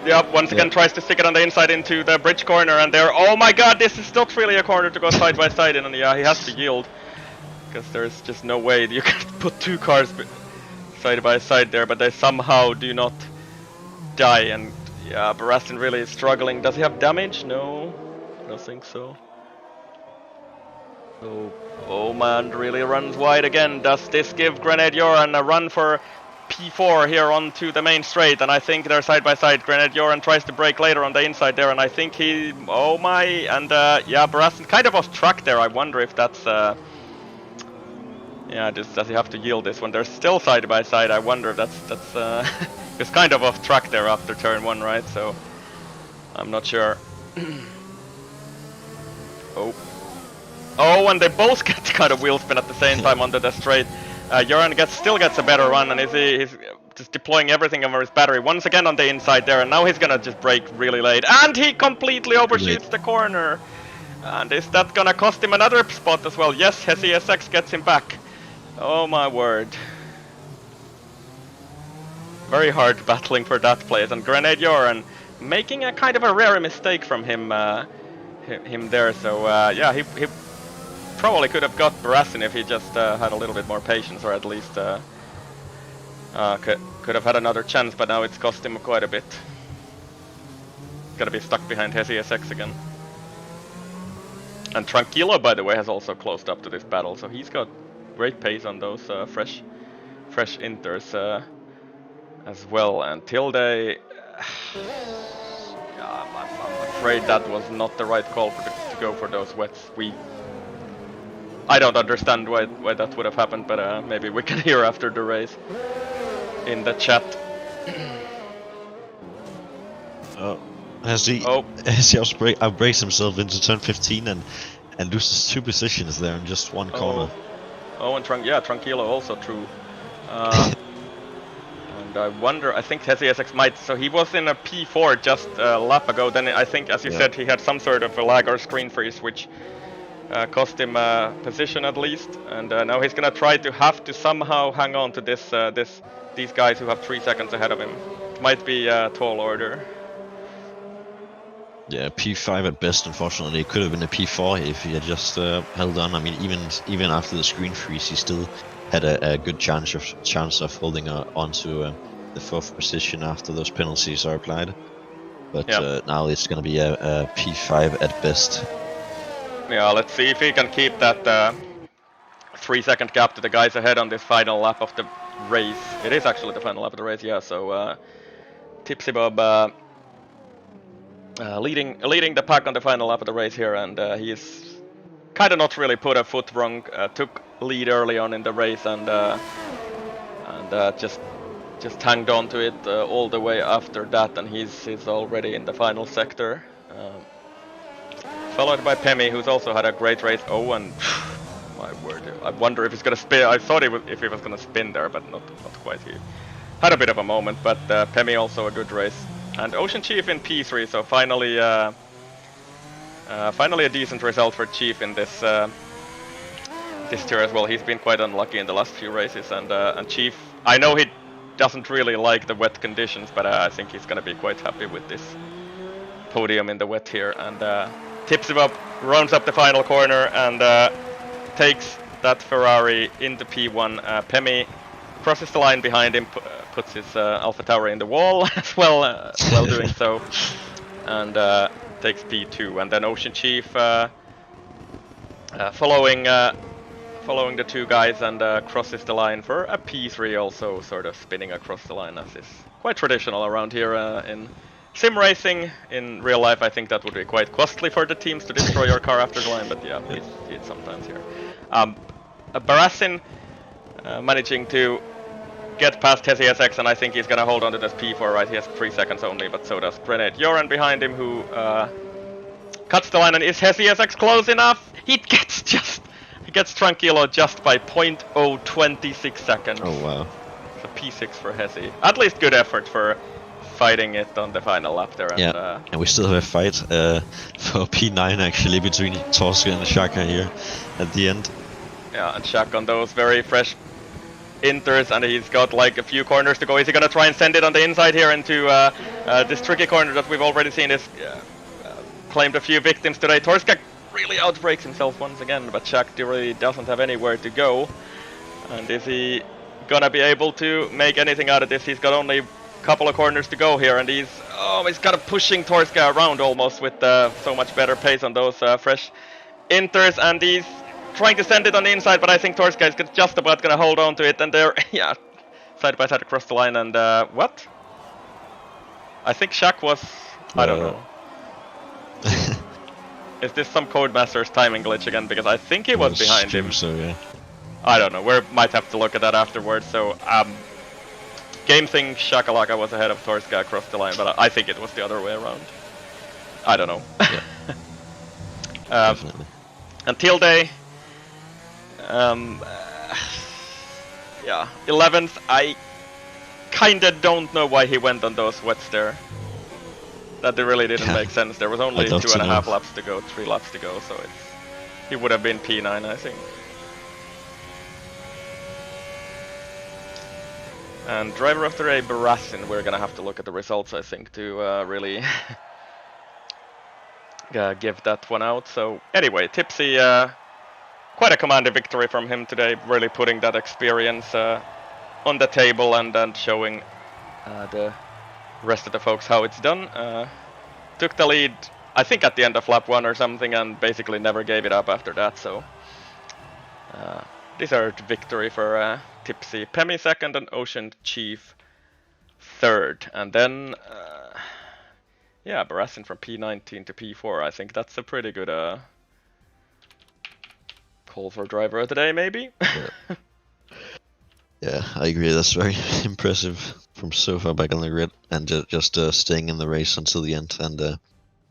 Yep, once again tries to stick it on the inside into the bridge corner, and there. Oh my God, this is not really a corner to go side by side in, and yeah, he has to yield because there's just no way you can put 2 cars side by side there, but they somehow do not die, and yeah, Barastin really is struggling. Does he have damage? No, I don't think so. Oh man, really runs wide again. Does this give Grenadier a run for P4 here onto the main straight? And I think they're side by side. Grenadier tries to brake later on the inside there, and I think he, oh my, and yeah, Barastin kind of off track there. I wonder if that's yeah, does he have to yield this one? They're still side by side. I wonder if that's it's kind of off track there after turn 1, right? So I'm not sure. Oh, and they both get kind of wheel spin at the same time onto the straight. Joran still gets a better run, and he's just deploying everything over his battery once again on the inside there, and now he's gonna just brake really late, and he completely overshoots the corner. And is that gonna cost him another spot as well? Yes, Hesi SX gets him back. Oh my word. Very hard battling for that place, and Grenadier and making a kind of a rare mistake from him there. So yeah, he probably could have got Barastin if he just had a little bit more patience, or at least could have had another chance, but now it's cost him quite a bit. Gonna be stuck behind Hesi SX again. And Tranquilo, by the way, has also closed up to this battle, so he's got great pace on those fresh inters as well. And Tilde, yeah, I'm afraid that was not the right call to go for those wets. I don't understand why that would have happened, but maybe we can hear after the race in the chat. Has he outbraced himself into turn 15 and loses 2 positions there in just 1 corner? Oh, and Tranquilo also true. And I wonder, I think Hesi SX might, so he was in a P4 just a lap ago, then I think, as you said, he had some sort of a lag or screen freeze, which cost him a position at least, and now he's gonna try to somehow hang on to these guys who have 3 seconds ahead of him. Might be a tall order. Yeah, P5 at best, unfortunately. It could have been a P4 if he had just held on. I mean, even after the screen freeze, he still had a good chance of holding on to the 4th position after those penalties are applied. But now it's going to be a P5 at best. Yeah, let's see if he can keep that 3-second gap to the guys ahead on this final lap of the race. It is actually the final lap of the race, yeah. So Tipsy Bob leading the pack on the final lap of the race here, and he's kind of not really put a foot wrong. Took lead early on in the race, and just hanged on to it all the way after that, and he's already in the final sector. Followed by Pemi, who's also had a great race. Oh, and my word, I wonder if he's gonna spin. I thought if he was gonna spin there, but not quite. He had a bit of a moment, but Pemi also a good race. And Ocean Chief in P3, so finally a decent result for Chief in this tier as well. He's been quite unlucky in the last few races, and Chief, I know he doesn't really like the wet conditions, but I think he's gonna be quite happy with this podium in the wet here. And tips him up, rounds up the final corner, and takes that Ferrari into P1. Pemi crosses the line behind him, puts his Alpha Tauri in the wall as well, while doing so, and takes P2. And then Ocean Chief following the two guys and crosses the line for a P3, also sort of spinning across the line, as is quite traditional around here in sim racing. In real life, I think that would be quite costly for the teams to destroy your car after the line, but yeah, we see it sometimes here. Barassin managing to get past Hesi SX, and I think he's gonna hold on to this P4, right? He has 3 seconds only, but so does Grenade Joran behind him, who cuts the line. And is Hesi SX close enough? He gets Tranquilo just by 0.026 seconds. Oh wow. So P6 for Hesi. At least good effort for fighting it on the final lap there. And, yeah, and we still have a fight for P9 actually between Torska and Shaka here at the end. Yeah, and Shaq on those very fresh inters, and he's got like a few corners to go. Is he gonna try and send it on the inside here into this tricky corner that we've already seen is claimed a few victims today? Torska really outbreaks himself once again, but Shaq really doesn't have anywhere to go. And is he gonna be able to make anything out of this? He's got only a couple of corners to go here, and he's kind of pushing Torska around almost with so much better pace on those fresh inters, and he's trying to send it on the inside, but I think Torska is just about gonna hold on to it, and they're side by side across the line. And what? I think Shaq was, I don't know. Is this some Codemasters timing glitch again? Because I think he was behind him. So yeah. I don't know. We might have to look at that afterwards. So game thing, Shakalaka was ahead of Torska across the line, but I think it was the other way around. I don't know. Yeah. Definitely. Until day. 11th. I kinda don't know why he went on those wets there. That really didn't make sense. There was only 2.5 laps to go, 3 laps to go, so he would have been P9, I think. And driver of the day, Barassin. We're gonna have to look at the results, I think, to really give that one out. So anyway, Tipsy, quite a commanding victory from him today, really putting that experience on the table and showing the rest of the folks how it's done. Took the lead, I think, at the end of lap 1 or something, and basically never gave it up after that. So deserved victory for Tipsy. Pemi second and Ocean Chief third. And then Barassin from P19 to P4. I think that's a pretty good call for driver of the day, maybe. Yeah, I agree. That's very impressive from so far back on the grid, and just staying in the race until the end. And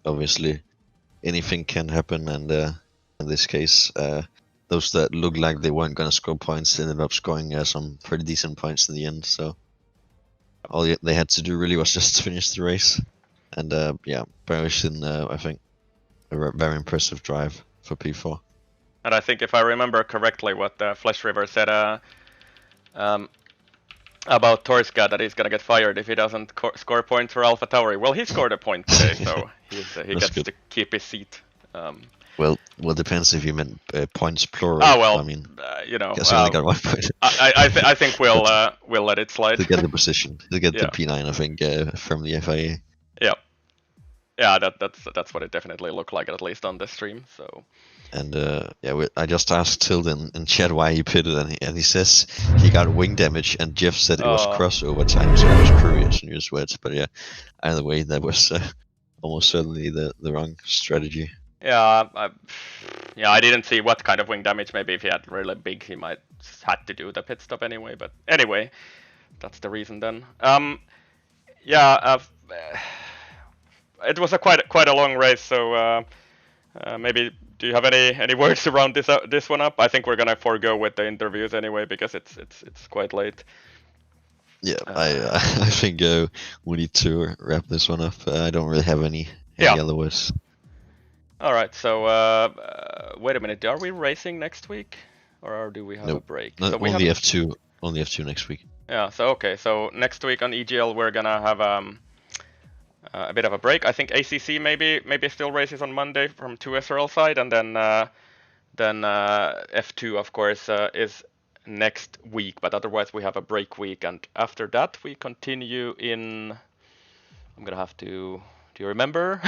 obviously, anything can happen. And in this case, those that looked like they weren't going to score points ended up scoring some pretty decent points in the end. So all they had to do really was just finish the race. And Barassin, I think, a very impressive drive for P4. And I think if I remember correctly what Flesh River said about Torska, that he's gonna get fired if he doesn't score points for Alpha Tauri. Well, he scored a point today, so he gets to keep his seat. Well, depends if you meant points plural. Oh well, I mean, guess he only got 1 point. I think we'll let it slide. To get the position, to get the P9, I think, from the FIA. Yeah, that's what it definitely looked like, at least on the stream. So. And I just asked Tilden in chat why he pitted, and he says he got wing damage, and Jeff said it was crossover time, so I was curious in your words. But yeah, either way, that was almost certainly the wrong strategy. Yeah, I didn't see what kind of wing damage. Maybe if he had really big, he might had to do the pit stop anyway. But anyway, that's the reason then. It was quite a long race, so maybe. Do you have any words to round this one up? I think we're gonna forego with the interviews anyway, because it's quite late. Yeah, I think we need to wrap this one up. I don't really have any other words. All right, so wait a minute. Are we racing next week, or do we have a break? No, so only F2. Only F2 next week. Yeah. So okay. So next week on EGL we're gonna have a bit of a break. I think ACC maybe still races on Monday from 2SRL side, and then F2 of course is next week. But otherwise we have a break week, and after that we continue in. I'm gonna have to. Do you remember?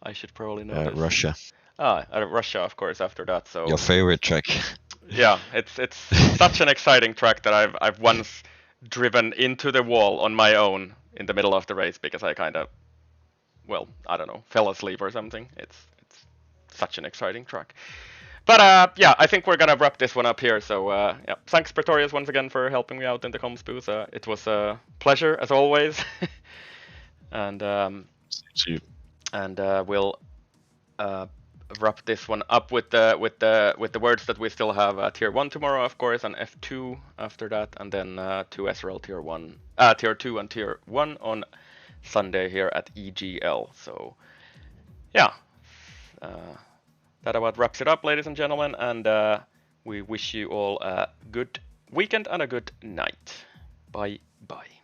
I should probably know this. Russia. Russia, of course. After that, so Your favorite track. yeah, it's such an exciting track that I've once driven into the wall on my own in the middle of the race because I kind of, well, I don't know, fell asleep or something. It's such an exciting track. But yeah, I think we're gonna wrap this one up here. So yeah, thanks Pretorius once again for helping me out in the comms booth. It was a pleasure as always. And we'll wrap this one up with the words that we still have tier 1 tomorrow, of course, and F2 after that, and then 2 SRL tier 2 and tier 1 on Sunday here at EGL. So yeah, that about wraps it up, ladies and gentlemen, and we wish you all a good weekend and a good night. Bye bye.